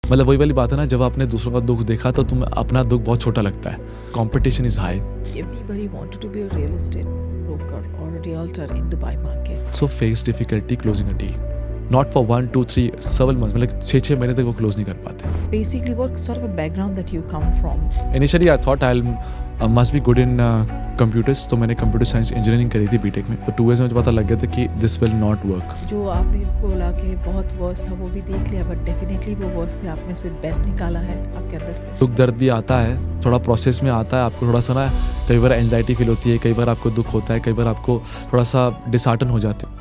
मतलब वही वाली बात है ना, जब आपने दूसरों का दुख देखा तो तुम्हें अपना दुख बहुत छोटा लगता है. Competition is high. Everybody wanted to be a real estate broker or a realtor in Dubai market. So face difficulty closing a deal. Not for 1, 2, 3, 7 months. मतलब 6 महीने तक वो क्लोज नहीं कर पाते. Basically, what sort of a background that you come from? Initially I thought I'll must be good in computers. तो मैंने computer science engineering करी थी बीटेक में. तो 2 years में मुझे पता लग गया था कि दिस विल नॉट वर्क. जो आपने बोला कि बहुत वर्स्ट था वो भी देख लिया, बट डेफिनेटली वो वर्स्ट थे, आप में से बेस्ट निकाला है आपके अंदर से. दुख दर्द भी आता है, थोड़ा प्रोसेस में आता है आपको, थोड़ा सा ना कई बार एंजाइटी फील होती है, कई बार आपको दुख होता है, कई बार आपको थोड़ा सा डिसहार्टन हो जाते हो.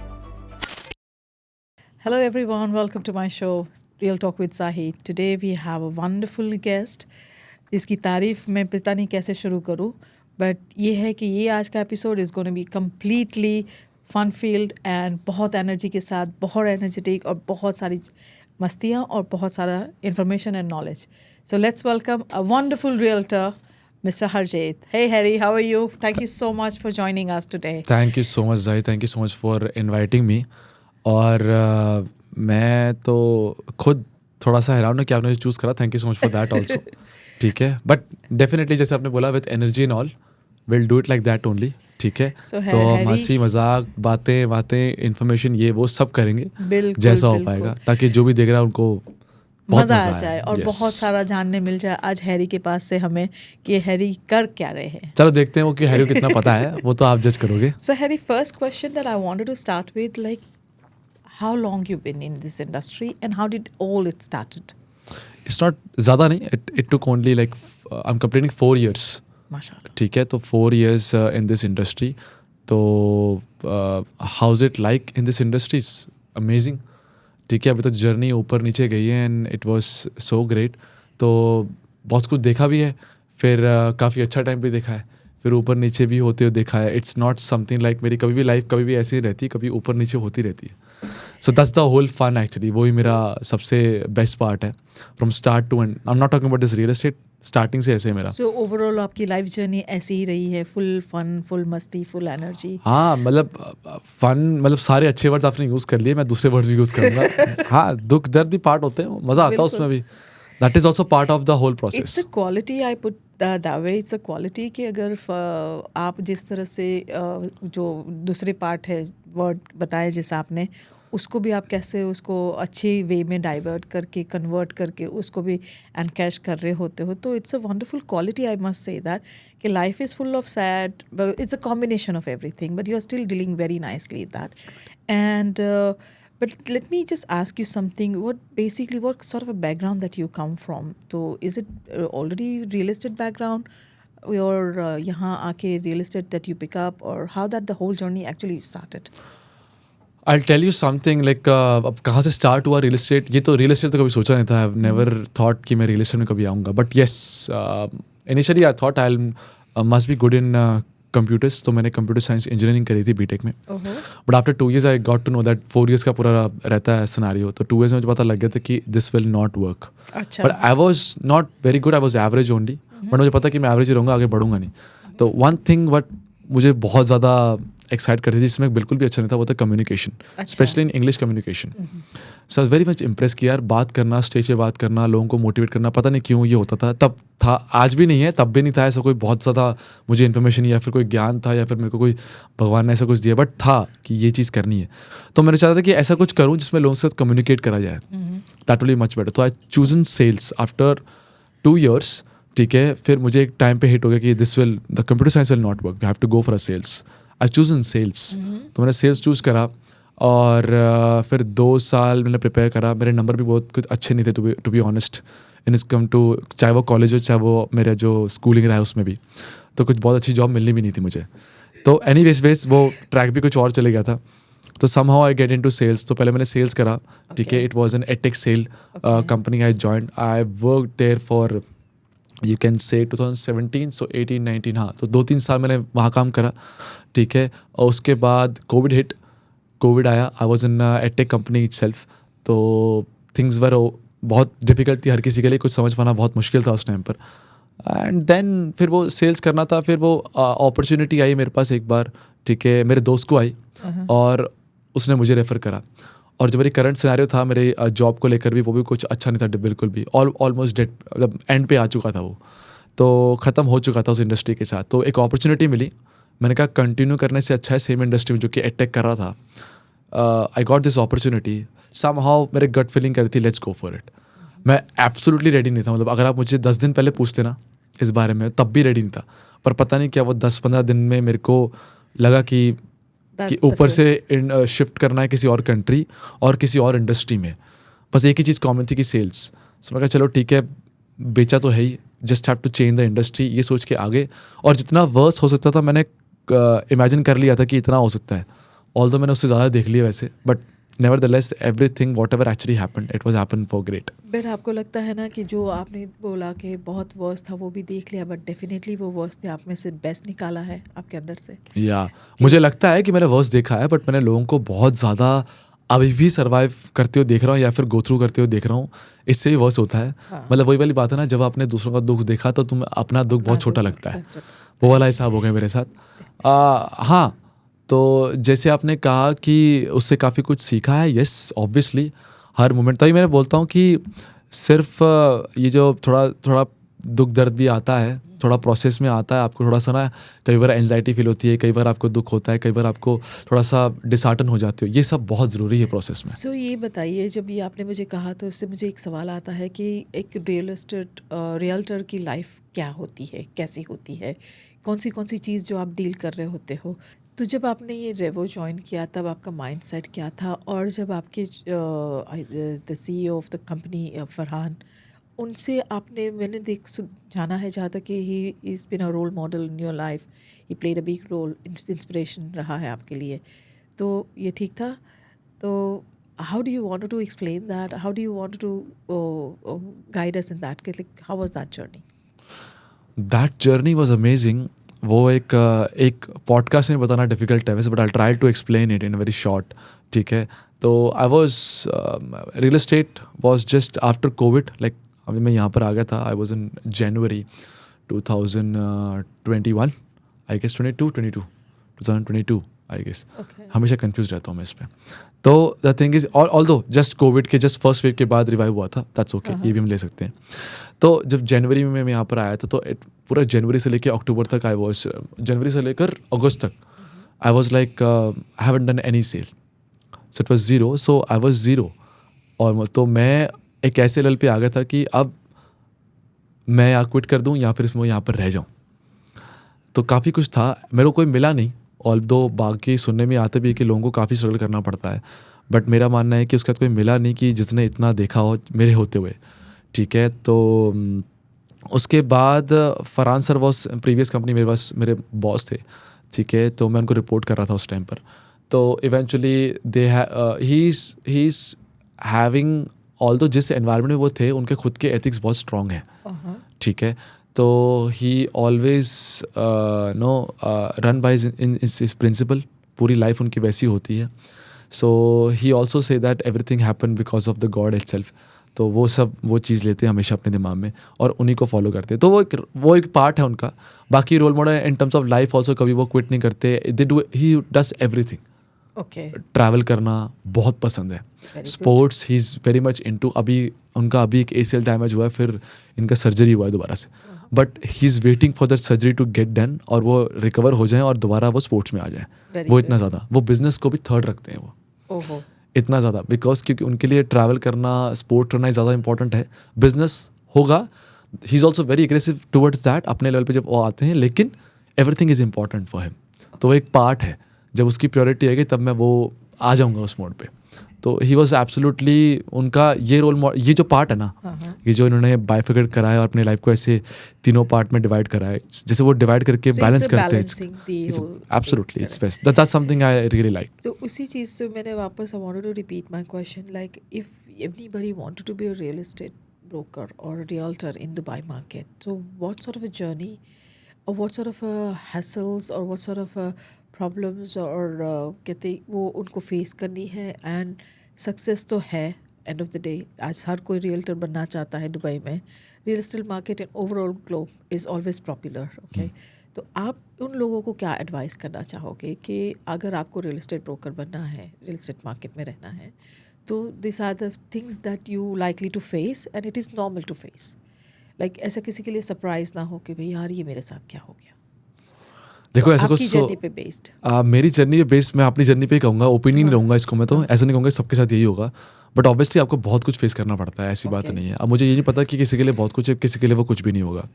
Hello everyone, welcome to my show Real Talk with Zahid. Today we have a wonderful guest जिसकी तारीफ मैं पता नहीं कैसे शुरू करूँ, बट ये है कि ये आज का episode is gonna be completely fun filled and बहुत एनर्जी के साथ, बहुत एनर्जेटिक और बहुत सारी मस्तियाँ और बहुत सारा information and knowledge. So let's welcome a wonderful realtor Mr. Harjeet. Hey Harry, how are you? Thank you so much for joining us today. Thank you so much Zahid, thank you so much for inviting me. और मैं तो खुद थोड़ा सा हैरान हूँ कि आपने चूज़ करा. Thank you so much for that also. ठीक है, बट डेफिनेटली जैसे आपने बोला with energy and all will do it like that only. ठीक है, तो हंसी मजाक बातें इन्फॉर्मेशन ये वो सब करेंगे जैसा हो पाएगा, ताकि जो भी देख रहा है उनको मज़ा आ जाए और बहुत सारा जानने मिल जाए आज हैरी के पास से हमें कि हैरी कर क्या रहे हैं. चलो देखते हैं वो कि हैरी को कितना पता है, वो तो आप जज करोगे. So Harry, first question that I wanted to start with, like how long you've been in this industry and how did all it started? It's not ज़्यादा नहीं, it took only like I'm completing 4 years. माशाल्लाह. ठीक है, तो 4 years in this industry. तो how's it like in this industry? It's amazing. ठीक है, अभी तो जर्नी ऊपर नीचे गई है and it was so great. तो बहुत कुछ देखा भी है, फिर काफ़ी अच्छा टाइम भी देखा है, फिर ऊपर नीचे भी होते हुए देखा है. इट्स नॉट समथिंग लाइक मेरी कभी भी लाइफ कभी भी ऐसी रहती, कभी ऊपर नीचे होती रहती है. So that's the whole fun actually. वही मेरा सबसे बेस्ट पार्ट है from start to end. I am not talking about this real estate, starting से ऐसे है मेरा. सो ओवरऑल आपकी लाइफ जर्नी ऐसी ही रही है, फुल फन, फुल मस्ती, फुल एनर्जी. हाँ, मतलब फन, मतलब सारे अच्छे वर्ड्स आपने यूज़ कर लिए, मैं दूसरे वर्ड्स भी यूज़ करूँगा. हाँ, दुख दर्द भी पार्ट होते हैं, मज़ा आता है उसमें भी. That is also part of the whole process. It's a quality, I put that way. It's a quality कि अगर आप जिस तरह से जो दूसरे पार्ट है वर्ड बताए जैसा आपने, उसको भी आप कैसे उसको अच्छी वे में डाइवर्ट करके कन्वर्ट करके उसको भी एनकैश कर रहे होते हो, तो it's a wonderful quality. I must say that कि life is full of sad, it's a combination of everything, but you are still dealing very nicely that. And but let me just ask you something. What sort of a background that you come from? So is it already real estate background, or यहाँ आके real estate that you pick up, or how that the whole journey actually started? I'll tell you something like अब कहाँ से start हुआ real estate. ये तो real estate तो कभी सोचा नहीं था. I've never thought कि मैं रियल एस्टेट में कभी आऊँगा. But yes, initially I thought I must be good in computers. तो मैंने कंप्यूटर साइंस इंजीनियरिंग करी थी बीटेक में. But after 2 years I got to know that 4 years का पूरा रहता है सिनेरियो. तो 2 years में मुझे पता लग गया था कि this will not work. But I was not very good, I was average only. But मुझे पता कि मैं एवरेज ही रहूँगा, आगे बढ़ूंगा नहीं. तो वन थिंग बट मुझे बहुत ज़्यादा एक्साइट करती थी, जिसमें बिल्कुल भी अच्छा नहीं था, वो था communication, specially in English communication. So I very much impress कि यार बात करना, स्टेज पे बात करना, लोगों को मोटिवेट करना, पता नहीं क्यों ये होता था. तब था, आज भी नहीं है, तब भी नहीं था ऐसा कोई बहुत ज़्यादा मुझे इन्फॉर्मेशन या फिर कोई ज्ञान था या फिर मेरे को कोई भगवान ने ऐसा कुछ दिया, बट था कि ये चीज़ करनी है. तो मैंने चाहता था कि ऐसा कुछ करूँ जिसमें लोगों से कम्युनिकेट करा जाए. That will be much better. तो I choose in sales after 2 years. ठीक है, फिर मुझे एक टाइम पे हिट हो गया कि this will the computer science will not work, we have to go for a sales. I choose in sales. तो मैंने सेल्स चूज़ करा और फिर 2 साल मैंने प्रिपेयर करा. मेरे नंबर भी बहुत कुछ अच्छे नहीं थे टू बी ऑनेस्ट इन इस कम टू, चाहे वो कॉलेज हो चाहे वो मेरा जो स्कूलिंग रहा है उसमें भी. तो कुछ बहुत अच्छी जॉब मिलनी भी नहीं थी मुझे. तो एनी वेज वो ट्रैक भी कुछ और चले गया था. तो somehow I get into sales. तो पहले मैंने सेल्स करा. ठीक है, it was an edtech sale company. I joined, I work there for you can say 2017, सो 18-19. हाँ, तो 2-3 साल मैंने वहाँ काम करा. ठीक है, और उसके बाद कोविड आया. I was in edtech company itself. तो थिंग्स वर बहुत डिफिकल्ट थी हर किसी के लिए, कुछ समझ पाना बहुत मुश्किल था उस टाइम पर. एंड देन फिर वो सेल्स करना था. फिर वो अपॉर्चुनिटी आई मेरे पास एक बार. ठीक है, मेरे दोस्त को आई और उसने मुझे रेफ़र करा. और जो मेरी करंट सिनेरियो था मेरे जॉब को लेकर भी, वो भी कुछ अच्छा नहीं था बिल्कुल भी, ऑलमोस्ट डेड, मतलब एंड पे आ चुका था वो, तो ख़त्म हो चुका था उस इंडस्ट्री के साथ। तो एक अपॉर्चुनिटी मिली, मैंने कहा कंटिन्यू करने से अच्छा है सेम इंडस्ट्री में जो कि एडटेक कर रहा था। I got this opportunity, somehow मेरे गट फीलिंग कर रही थी लेट्स गो फॉर इट। मैं एब्सोल्युटली रेडी नहीं था, मतलब अगर आप मुझे 10 दिन पहले पूछते ना इस बारे में, तब भी रेडी नहीं था। पर पता नहीं क्या वो 10-15 दिन में मेरे को लगा कि That's the ऊपर feeling. से शिफ्ट करना है किसी और कंट्री और किसी और इंडस्ट्री में। बस एक ही चीज़ कॉमन थी कि सेल्स। सो मैं कहा चलो ठीक है, बेचा तो है ही, just have to change the industry, ये सोच के आगे। और जितना वर्स हो सकता था मैंने इमेजिन कर लिया था कि इतना हो सकता है, ऑल्दो मैंने उससे ज़्यादा देख लिया वैसे, but nevertheless everything what ever actually happened it was happen for great. But आपको लगता है ना कि जो आपने बोला कि बहुत वर्स था वो भी देख लिया, बट डेफिनेटली वो वर्स थे, आप में से बेस्ट निकाला है आपके अंदर से। या मुझे लगता है कि मैंने वर्स देखा है, बट मैंने लोगों को बहुत ज़्यादा अभी भी सर्वाइव करते हुए देख रहा हूँ या फिर गो थ्रू करते हुए देख रहा हूँ, इससे ही वर्स होता है। हाँ। मतलब वही वाली बात है ना, जब आपने दूसरों का दुख देखा तो तुम अपना दुख बहुत छोटा लगता है, वो वाला हिसाब हो गया मेरे साथ। हाँ, तो जैसे आपने कहा कि उससे काफ़ी कुछ सीखा है, यस ऑब्वियसली हर मोमेंट। तभी मैंने बोलता हूँ कि सिर्फ ये जो थोड़ा थोड़ा दुख दर्द भी आता है, थोड़ा प्रोसेस में आता है, आपको थोड़ा सा ना कई बार एंजाइटी फील होती है, कई बार आपको दुख होता है, कई बार आपको थोड़ा सा डिसहार्टन हो जाते हो, ये सब बहुत ज़रूरी है प्रोसेस में। सो ये बताइए, जब ये आपने मुझे कहा तो इससे मुझे एक सवाल आता है कि एक रियल्टर की लाइफ क्या होती है, कैसी होती है, कौन सी चीज़ जो आप डील कर रहे होते हो। तो जब आपने ये रेवो ज्वाइन किया तब आपका माइंडसेट क्या था, और जब आपके the CEO of the company Farhan, उनसे आपने मैंने जाना है जहाँ तक कि he is been a role model in your life, he played a big role, inspiration रहा है आपके लिए, तो ये ठीक था। तो how do you want to explain that? How do you want to guide us in that? Like, how was that journey? That journey was amazing. वो एक पॉडकास्ट में बताना डिफिकल्ट है वैसे, but I try to explain it in very short, ठीक है। तो I was real estate was just after covid, like अभी मैं यहाँ पर आ गया था, I was in January 2021 I guess, 2022 I guess, Okay. हमेशा कंफ्यूज रहता हूँ मैं इस पर। तो the thing is although just covid के जस्ट फर्स्ट वेव के बाद रिवाइव हुआ था, दैट्स ओके, ये भी हम ले सकते हैं। तो जब जनवरी में मैं यहाँ पर आया था, तो पूरा जनवरी से लेकर अक्टूबर तक आई वॉज, जनवरी से लेकर अगस्त तक I was like I haven't done any sale, so it was zero, so I was zero. और तो मैं एक ऐसे लेवल पे आ गया था कि अब मैं या क्विट कर दूँ या फिर इसमें यहाँ पर रह जाऊँ। तो काफ़ी कुछ था, मेरे को कोई मिला नहीं, और दो बाकी सुनने में आता भी है कि लोगों को काफ़ी स्ट्रगल करना पड़ता है, बट मेरा मानना है कि उसके बाद कोई मिला नहीं कि जिसने इतना देखा हो मेरे होते हुए, ठीक है। तो उसके बाद Farhan sir was previous company, मेरे पास मेरे बॉस थे, ठीक है, तो मैं उनको रिपोर्ट कर रहा था उस टाइम पर। तो eventually they he is having, although जिस एनवायरनमेंट में वो थे उनके खुद के एथिक्स बहुत स्ट्रॉन्ग हैं, ठीक है। तो he always no run by is principle, पूरी लाइफ उनकी वैसी होती है। So he also say that everything happen because of the god itself. तो वो चीज़ लेते हैं हमेशा अपने दिमाग में और उन्हीं को फॉलो करते हैं। तो वो एक पार्ट है उनका। बाकी role model in terms of life also, कभी वो क्विट नहीं करते, he does everything. Okay. Travel करना बहुत पसंद है, Very good. Sports he is very much into. अभी उनका एक ACL डैमेज हुआ है, फिर इनका सर्जरी हुआ है दोबारा से, but he is waiting for that surgery to get done और वो रिकवर हो जाए और दोबारा वो स्पोर्ट्स में आ जाए। Very वो good. इतना ज़्यादा, वो बिजनेस को भी थर्ड रखते हैं वो, ओहो। इतना ज़्यादा, बिकॉज क्योंकि उनके लिए ट्रैवल करना, स्पोर्ट करना ज़्यादा इंपॉर्टेंट है। बिजनेस होगा, he is also very aggressive towards that अपने लेवल पे जब वो आते हैं, लेकिन everything is important for him. तो वो एक पार्ट है, जब उसकी प्रायोरिटी आएगी तब मैं वो आ जाऊँगा उस मोड पे। तो ही वॉज एब्सोल्युटली, उनका ये रोल मॉडल, ये जो पार्ट है ना, ये जो इन्होंने बाइफिकेट करा है और अपने लाइफ को ऐसे तीनों पार्ट में डिवाइड करा है, जैसे वो डिवाइड करके So बैलेंस it's a करते balancing the हैं, whole absolutely thing. It's best, that's something I really like. तो उसी चीज़ से मैंने वापस I wanted to repeat my question, like if anybody wanted to be a real estate broker or a realtor in Dubai market, so what sort of a journey or what sort of hassles or what sort of problems or कहते वो उनको face करनी है, and success तो है and of the day. आज हर कोई realtor बनना चाहता है दुबई में। Real estate market in overall globe is always popular, okay. तो आप उन लोगों को क्या एडवाइस करना चाहोगे कि अगर आपको रियल एस्टेट ब्रोकर बनना है, रियल एस्टेट मार्केट में रहना है, तो this are the things that you likely to face and it is normal to face. Like ऐसा किसी के लिए सरप्राइज ना हो कि भाई यार ये मेरे साथ क्या हो गया. देखो तो ऐसा कुछ आपकी जर्नी पे बेस्ड. मेरी जर्नी पे बेस्ड, मैं अपनी जर्नी पे ही कहूँगा, ओपिनियन नहीं रहूँगा इसको मैं, तो ऐसा नहीं कहूँगा सबके साथ यही होगा, बट ऑब्वियसली आपको बहुत कुछ फेस करना पड़ता है, ऐसी बात Okay. नहीं है. अब मुझे ये नहीं पता कि किसी के लिए बहुत कुछ है, किसी के लिए वो कुछ भी नहीं होगा.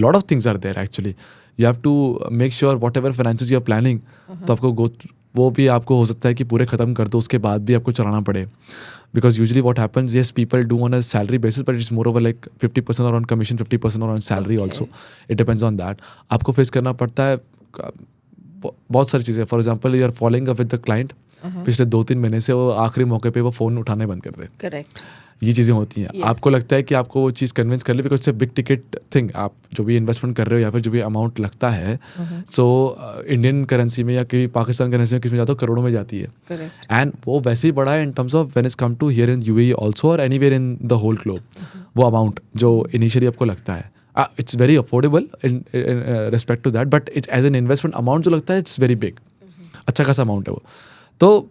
Lot of things are there actually. You have to make sure whatever finances you are planning, तो आपको वो भी आपको हो सकता है कि पूरे ख़त्म कर दो, उसके बाद भी आपको चलाना पड़े. Because usually what happens, yes people do on a salary basis, but it's moreover like 50% और ऑन कमीशन, 50% और on salary also. It depends on that. आपको फेस करना पड़ता है बहुत सारी चीज़ें. For example, you are following up with the client, पिछले 2-3 महीने से वो आखिरी मौके पे वो फ़ोन उठाने बंद कर दे. करेक्ट. ये चीज़ें होती हैं. Yes. आपको लगता है कि आपको वो चीज़ कन्विंस कर ले, because it's a big ticket thing. आप जो भी इन्वेस्टमेंट कर रहे हो या फिर जो भी अमाउंट लगता है, सो इंडियन करेंसी में या कि पाकिस्तान करेंसी में किस में जाता हो, करोड़ों में जाती है. करेक्ट. एंड वो वैसे ही बड़ा है in terms of when it's come to here in UAE also और anywhere in the whole globe. वो अमाउंट जो इनिशियली आपको लगता है, it's very affordable in respect to that, but it's as an investment amount जो लगता है, it's very big. अच्छा खासा अमाउंट है वो. तो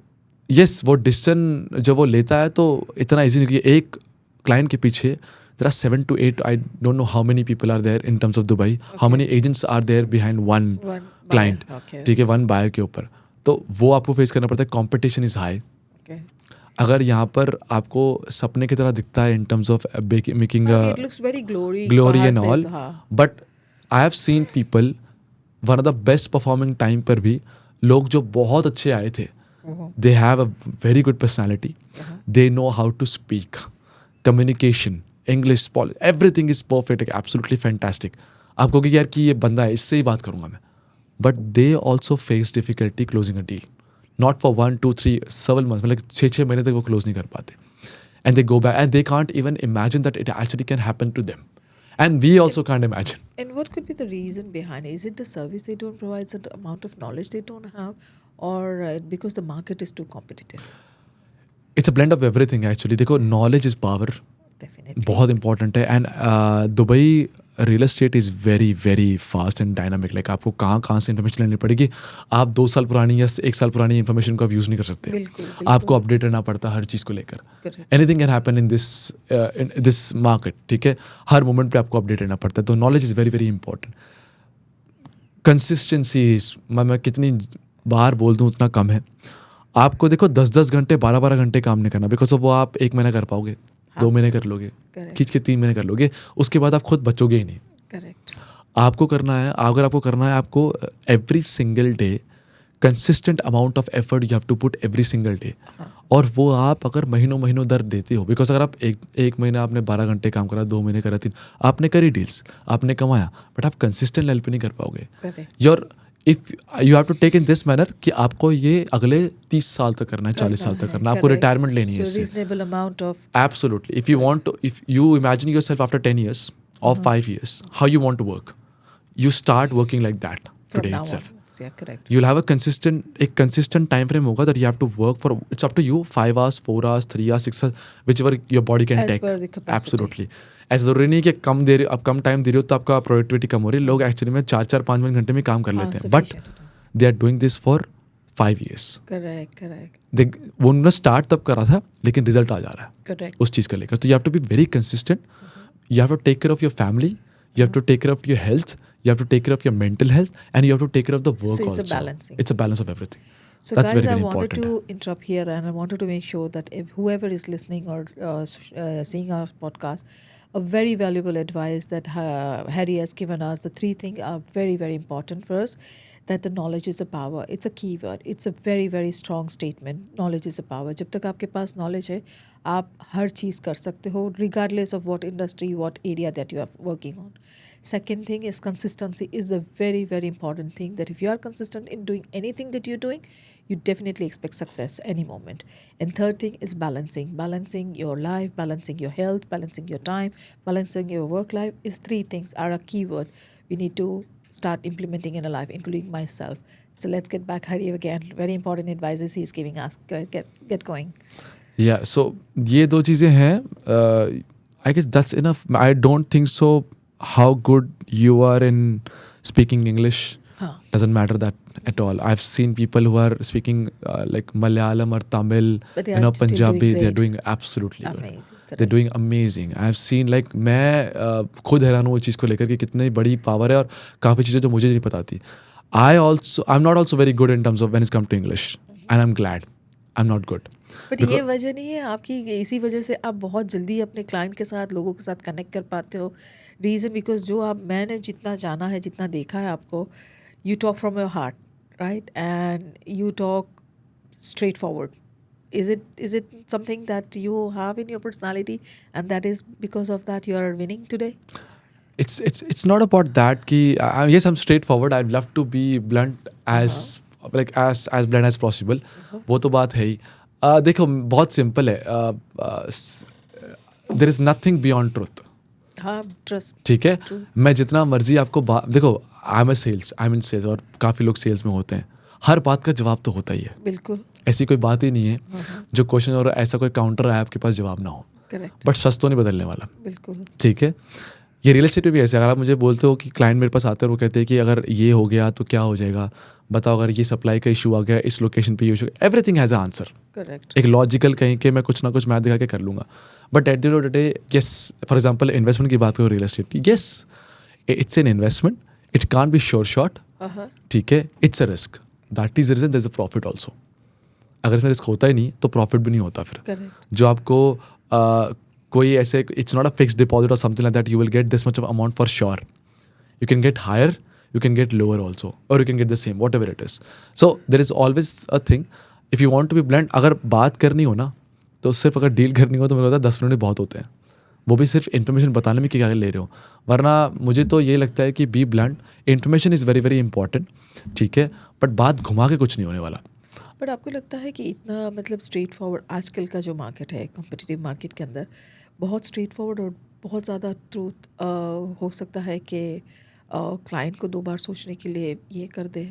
यस, वो डिसीजन जो वो लेता है तो इतना ईजी नहीं, क्योंकि एक क्लाइंट के पीछे there are 7 to 8, I don't know how many people are there in terms of Dubai, how many agents are there behind one client, ठीक है, one buyer के ऊपर. तो वो आपको फेस करना पड़ता है. competition is high. अगर यहाँ पर आपको सपने की तरह दिखता है in terms of making a it looks very glory and से, all, but I have seen people, one of the best performing time पर भी लोग जो बहुत अच्छे आए थे, they have a very good personality, they know how to speak, communication, English, everything is perfect, absolutely fantastic. आप कहोगे यार कि ये बंदा है, इससे ही बात करूँगा मैं, but they also face difficulty closing a deal, not for 1, 2, 3, 7 months, मतलब 6 महीने तक वो क्लोज नहीं कर पाते, and they go back and they can't even imagine that it actually can happen to them, and we also can't imagine. And what could be the reason behind it? Is it the service they don't provide, the amount of knowledge they don't have, or because the market is too competitive? It's a blend of everything actually. देखो, knowledge is power. Definitely. बहुत important है. And Dubai real estate is very very fast and dynamic. Like आपको कहाँ से information लेनी पड़ेगी. आप 2 साल पुरानी या 1 साल पुरानी इन्फॉर्मेशन को आप यूज़ नहीं कर सकते. बिल्कुल. आपको अपडेट रहना पड़ता है हर चीज़ को लेकर. Anything can happen in this market, ठीक है. हर मोमेंट पे आपको अपडेट रहना पड़ता है. तो knowledge is very very important. Consistency, मैं कितनी बार बोल दूँ उतना कम है. आपको देखो 10-10 घंटे 12-12 घंटे काम नहीं करना, बिकॉज ऑफ वो आप 1 महीना कर पाओगे, 2 महीने कर लोगे, खींच के 3 महीने कर लोगे, उसके बाद आप खुद बचोगे ही नहीं. करेक्ट. आपको करना है, अगर आपको करना है, आपको every single day consistent amount of effort you have to put every single day. और वो आप अगर महीनों दर देते हो, बिकॉज अगर आप एक महीना आपने 12 घंटे काम करा, 2 महीने करा, 3, आपने करी डील्स, आपने कमाया, बट आप कंसिस्टेंट लेवल पे नहीं कर पाओगे. Your if you have to take in this manner कि आपको ये अगले 30 साल तक करना है, 40 साल तक करना है, आपको रिटायरमेंट लेनी है इससे. Reasonable amount of. Absolutely. If you want to, if you imagine yourself after 10 years or 5 years how you want to work, you start working like that today itself. Yeah, correct. You'll have a consistent time frame होगा that you have to work for. It's up to you, 5 hours, 4 hours, 3 hours, 6 hours, whichever your body can As take. per the capacity. Absolutely. ऐसा ज़रूरी नहीं कि कम दे रहे हो, अब कम time दे रहे हो तो आपका प्रोडक्टिविटी कम हो रही है. लोग एक्चुअली में 4-4, 5 घंटे में काम कर लेते हैं, but they are doing this for 5 years. Correct. वो उन्होंने स्टार्ट तब करा था, लेकिन रिजल्ट आ जा रहा है. Correct. उस चीज़ का लेकर. तो you have to be very consistent. You have to take care of your family. You have to take care of your health. You have to take care of your mental health, and you have to take care of the work So it's also. a balancing. It's a balance of everything. So That's guys, very, I very wanted important. to interrupt here, and I wanted to make sure that if whoever is listening or seeing our podcast, a very valuable advice that Harry has given us. The 3 things are very, very important for us. That the knowledge is a power. It's a key word. It's a very, very strong statement. Knowledge is a power. जब तक आपके पास knowledge है, आप हर चीज़ कर सकते हो, regardless of what industry, what area that you are working on. Second thing is consistency is a very, very important thing. That if you are consistent in doing anything that you're doing, you definitely expect success any moment. And third thing is balancing your life, balancing your health, balancing your time, balancing your work life. Is 3 things are a key word we need to start implementing in our life, including myself. So let's get back Hari again. Very important advices he's giving us. Get going. Yeah. So ये 2 चीज़ें हैं. I guess that's enough. I don't think so. How good you are in speaking English doesn't matter that at all. I've seen people who are speaking like Malayalam or Tamil, But they are still Punjabi. doing They're great. doing absolutely good. Amazing, They're correct. doing amazing. I've seen like मैं खुद हैरान हूँ इस चीज़ को लेकर कि कितनी बड़ी पावर है और काफ़ी चीज़ें जो मुझे नहीं पता थी. I'm not also very good in terms of when it's come to English, and I'm glad I'm not good. But ये वजह नहीं है आपकी, इसी वजह से आप बहुत जल्दी अपने क्लाइंट के साथ, लोगों के साथ कनेक्ट कर पाते हो. रीज़न बिकॉज जो आप, मैंने जितना जाना है, जितना देखा है आपको, you talk from your heart, right, and you talk straight forward. Is it something that you have in your personality, and that is because of that you are winning today? It's not about that कि yes, I'm straightforward. I'd love to be blunt as blunt as possible. वो तो बात है ही. देखो बहुत simple है. There is nothing beyond truth. हाँ, trust. ठीक है. मैं जितना मर्जी आपको देखो, I'm in sales और काफ़ी लोग सेल्स में होते हैं. हर बात का जवाब तो होता ही है. बिल्कुल. ऐसी कोई बात ही नहीं है जो क्वेश्चन और ऐसा कोई काउंटर आया आपके पास जवाब ना हो. करेक्ट. बट सच तो नहीं बदलने वाला. बिल्कुल. ठीक है. ये रियल एस्टेट में भी ऐसे, अगर आप मुझे बोलते हो कि क्लाइंट मेरे पास आते हैं और वो कहते हैं कि अगर ये हो गया तो क्या हो जाएगा, बताओ अगर ये सप्लाई का इशू आ गया, इस लोकेशन पे ये issue, everything has a answer. Correct. एक लॉजिकल कहीं के मैं कुछ ना कुछ मैथ दिखा के कर लूँगा. But at the end of the day, yes, for example investment की बात करो real estate, yes it's an investment, it can't be sure shot. ठीक है, it's a risk. That is reason there is a profit also. अगर इसमें risk होता ही नहीं तो प्रॉफिट भी नहीं होता. फिर करेक्ट. जो आपको कोई ऐसे, it's not a fixed deposit और something like that you will get this much of amount for sure. You can get higher, you can get lower also, or you can get the same, whatever it is. So there is always a thing. If you want to be blunt, अगर बात करनी हो ना तो सिर्फ अगर deal करनी हो तो मुझे लगता है 10 मिनट बहुत होते हैं. वो भी सिर्फ इन्फॉर्मेशन बताने में कि क्या ले रहे हो. वरना मुझे तो ये लगता है कि be blunt. Information is very very important. ठीक है, बट बात घुमा के कुछ नहीं होने वाला. बट आपको लगता है कि इतना मतलब स्ट्रेट फॉरवर्ड आजकल का जो मार्केट है, कॉम्पिटिटिव मार्केट के अंदर बहुत स्ट्रेट फॉरवर्ड और बहुत ज़्यादा ट्रूथ हो सकता है कि क्लाइंट को 2 बार सोचने के लिए ये कर दे?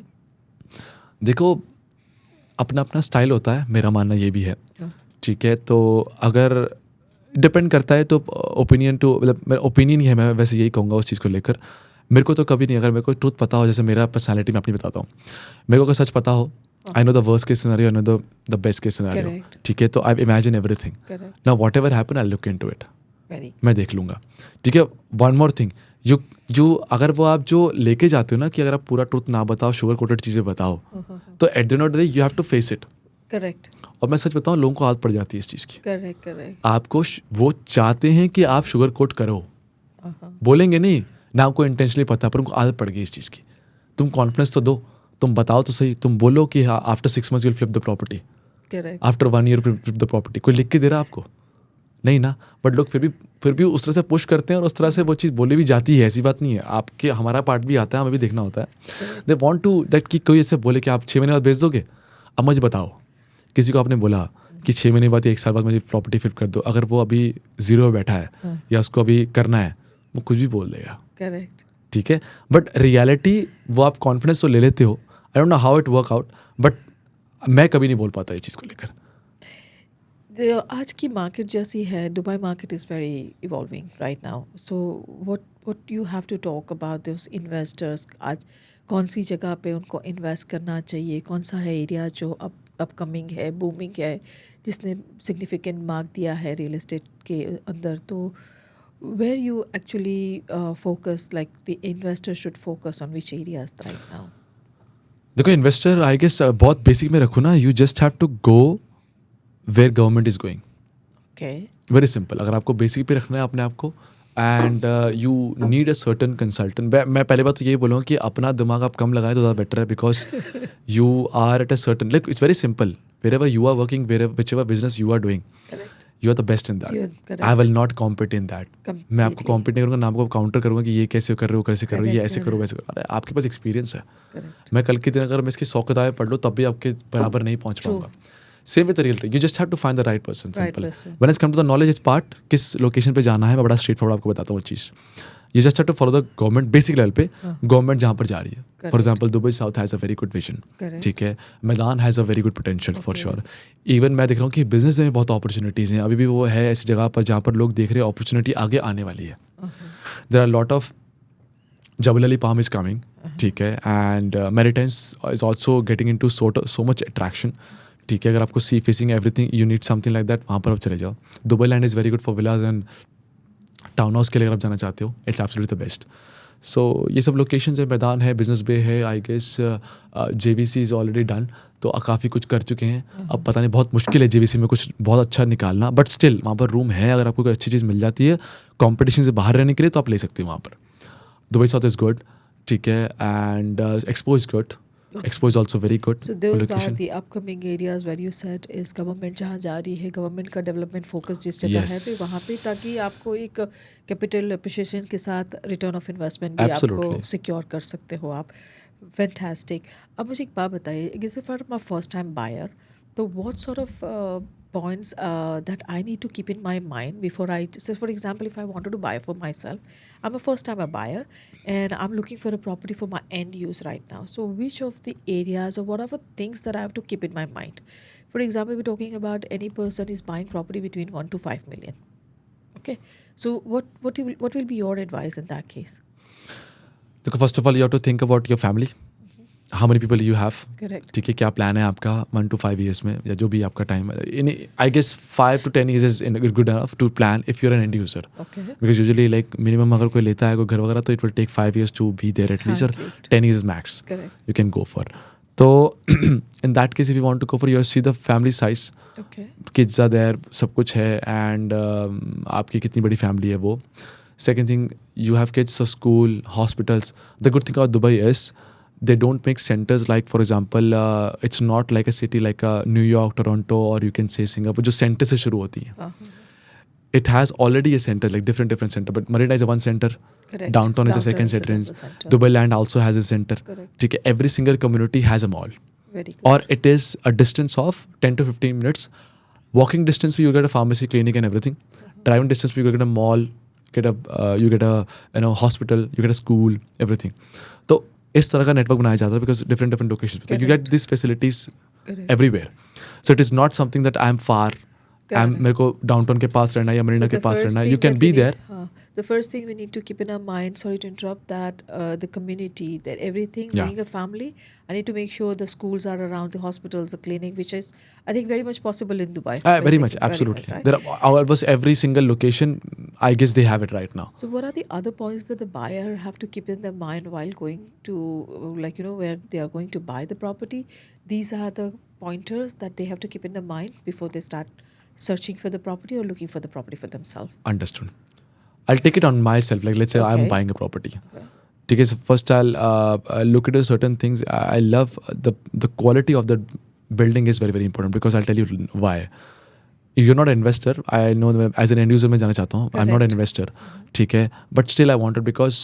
देखो, अपना अपना स्टाइल होता है, मेरा मानना ये भी है. ठीक है, तो अगर डिपेंड करता है तो ओपिनियन टू, मतलब मेरा ओपिनियन ही है, मैं वैसे यही कहूँगा उस चीज़ को लेकर. मेरे को तो कभी नहीं, अगर मेरे को ट्रूथ पता हो, जैसे मेरा पर्सनालिटी मैं अपनी बताता हूँ, मेरे को अगर सच पता हो, I know the worst case scenario, I know the best case scenario. ठीक है, तो I imagine everything. Now what ever happen I look into it. मैं देख लूँगा. ठीक है, वन मोर थिंग, यू अगर वो आप जो लेके जाते हो ना कि अगर आप पूरा ट्रूथ ना बताओ, शुगर कोटेड चीज़ें बताओ, तो at the end of the day you have to face it. Correct. और मैं सच बताऊँ, लोगों को आदत पड़ जाती है इस चीज़ की. करेक्ट. आपको वो चाहते हैं कि आप शुगर कोट करो, बोलेंगे नहीं ना, आपको इंटेंशनली पता है, पर उनको आदत पड़ गई इस चीज़ की. तुम कॉन्फिडेंस तो दो, तुम बताओ तो सही, तुम बोलो कि हाँ after 6 months you'll flip the property, after 1 year flip the property. कोई लिख के दे रहा आपको? नहीं ना. बट लोग फिर भी उस तरह से पुश करते हैं और उस तरह से वो चीज़ बोली भी जाती है. ऐसी बात नहीं है, आपके हमारा पार्ट भी आता है, हमें भी देखना होता है. दे वांट टू दैट कि कोई ऐसे बोले कि आप 6 महीने बाद बेच दोगे. अब मुझे बताओ, किसी को आपने बोला कि 6 महीने बाद या 1 साल बाद मुझे प्रॉपर्टी फ्लिप कर दो, अगर वो अभी 0 पे बैठा है या उसको अभी करना है, वो कुछ भी बोल देगा. करेक्ट. ठीक है, बट रियलिटी वो आप कॉन्फिडेंस तो ले लेते हो. I don't know how it work out, but मैं कभी नहीं बोल पाता ये चीज़ को लेकर. आज की मार्केट जैसी है, Dubai market is very evolving right now. So what you have to talk about this investors. आज कौन सी जगह पे उनको इन्वेस्ट करना चाहिए, कौन सा है एरिया जो अपकमिंग है, बूमिंग है, जिसने सिग्निफिकेंट मार्क दिया है रियल एस्टेट के अंदर. तो where you actually focus, like the investor should focus on which areas right now? देखो, इन्वेस्टर आई गेस बहुत बेसिक में रखो ना, you just have to go where government is going. Okay. Very simple. अगर आपको बेसिक पे रखना है अपने आप को, and you need a certain consultant. मैं पहले बात तो यही बोलूँगा कि अपना दिमाग आप कम लगाएं तो ज़्यादा बेटर है, because you are at a certain, like it's very simple. wherever you are working, whichever business you are doing, you are the best in that. I will not compete in that. मैं आपको compete नहीं करूँगा, ना आपको counter करूँगा कि ये कैसे कर रहे हो, कैसे कर रहे हो, ये ऐसे करो वैसे करो. अरे आपके पास एक्सपीरियंस है. मैं कल के दिन अगर मैं इसकी 100 किताबें पढ़ लूँ तब भी आपके बराबर नहीं पहुँच पाऊंगा. Same with the real estate. You just have to find the right person. Simple. When it's come to the knowledge part, किस लोकेशन पे जाना है, मैं बड़ा स्ट्रेट फॉरवर्ड आपको बताता हूँ वो चीज़. You just have to follow the government basic level पे, गवर्नमेंट जहाँ पर जा रही है. For example Dubai south has a very good vision. ठीक है, मैदान has a very good potential for sure. Even मैं देख रहा हूँ कि बिजनेस में बहुत अपॉर्चुनिटीज़ हैं. अभी भी वो है ऐसी जगह पर जहाँ पर लोग देख रहे हैं अपॉर्चुनिटी आगे आने वाली है. There are lot of Jebel Ali Palm is coming, ठीक है, and Maritimes is also getting into so much attraction, ठीक है. अगर आपको sea facing everything you need something like that, वहाँ पर आप चले जाओ. Dubai land is very good for villas and town house के लिए अगर आप जाना चाहते हो, it's absolutely the best. So ये सब लोकेशंस है, मैदान है, बिजनेस बे है, I guess JVC is already done, तो काफ़ी कुछ कर चुके हैं. अब पता नहीं, बहुत मुश्किल है JVC में कुछ बहुत अच्छा निकालना, बट स्टिल वहाँ पर रूम है. अगर आपको कोई अच्छी चीज़ मिल जाती है कॉम्पिटिशन से बाहर रहने के लिए, तो आप ले सकते हो वहाँ पर. दुबई साउथ इज़ गुड, ठीक है, and expo is good. Expo is also very good So those location. are the upcoming areas where you said is government जहाँ जा रही है, government का development focus जिस जगह है, Yes. तो वहाँ पे ताकि आपको एक capital appreciation के साथ return of investment भी Absolutely. आपको secure कर सकते हो आप. Fantastic. अब मुझे एक बात बताइए, जैसे for my first time buyer, तो what sort of points that I need to keep in my mind before I, so for example, if I wanted to buy for myself, I'm a first time buyer and I'm looking for a property for my end use right now. So which of the areas or what are the things that I have to keep in my mind? For example, we're talking about any person is buying property between 1 to 5 million. Okay. So what will be your advice in that case? देखो, first of all you have to think about your family, how many people you have, Correct. ठीक है, क्या plan है आपका 1 to 5 years में, या जो भी आपका टाइम है. In I guess 5 to 10 years is good enough to plan if your an end user, Okay. Because usually like minimum अगर कोई लेता है कोई घर वगैरह, तो it will take 5 years to be there at least, और at least. 10 years max Correct. You can go for. तो in that case if you want to go for, your see the family size, Okay. Kids are there, सब कुछ है, and आपकी कितनी बड़ी family है वो. Second thing, you have kids, so school, hospitals. The good thing about Dubai is they don't make centers like, for example, it's not like a city like New York, Toronto, or you can say Singapore, जो center से शुरू होती है. It has already a center, like different center, but Marina is a one center. Correct. Downtown is a second center. Dubai Land also has a center. Correct. ठीक है, every single community has a mall. Very good. Or it is a distance of 10 to 15 minutes. Walking distance, you get a pharmacy, clinic, and everything. Driving distance, you get a mall, you get a hospital, you get a school, everything. तो इस तरह का network बनाया जाता है, because different locations पे you get this facilities everywhere. So it is not something that I am फार, मेरे को डाउनटाउन के पास रहना है या मरीना के पास रहना है. You can be there. The first thing we need to keep in our mind, sorry to interrupt, that the community, that everything, Yeah. being a family, I need to make sure the schools are around, the hospitals, the clinic, which is, I think, very much possible in Dubai. Very much, absolutely. right? There are almost every single location, I guess they have it right now. So what are the other points that the buyer have to keep in their mind while going to, like, where they are going to buy the property? These are the pointers that they have to keep in their mind before they start searching for the property or looking for the property for themselves. Understood. I'll take it on myself. Like, let's say I'm Okay. buying a property. Okay, so first I'll look at certain things. I love the quality of the building is very, very important, because I'll tell you why. You're not an investor. I know that as an end user मैं जाना चाहता हूँ. I'm not an investor. ठीक है. But still I want it, because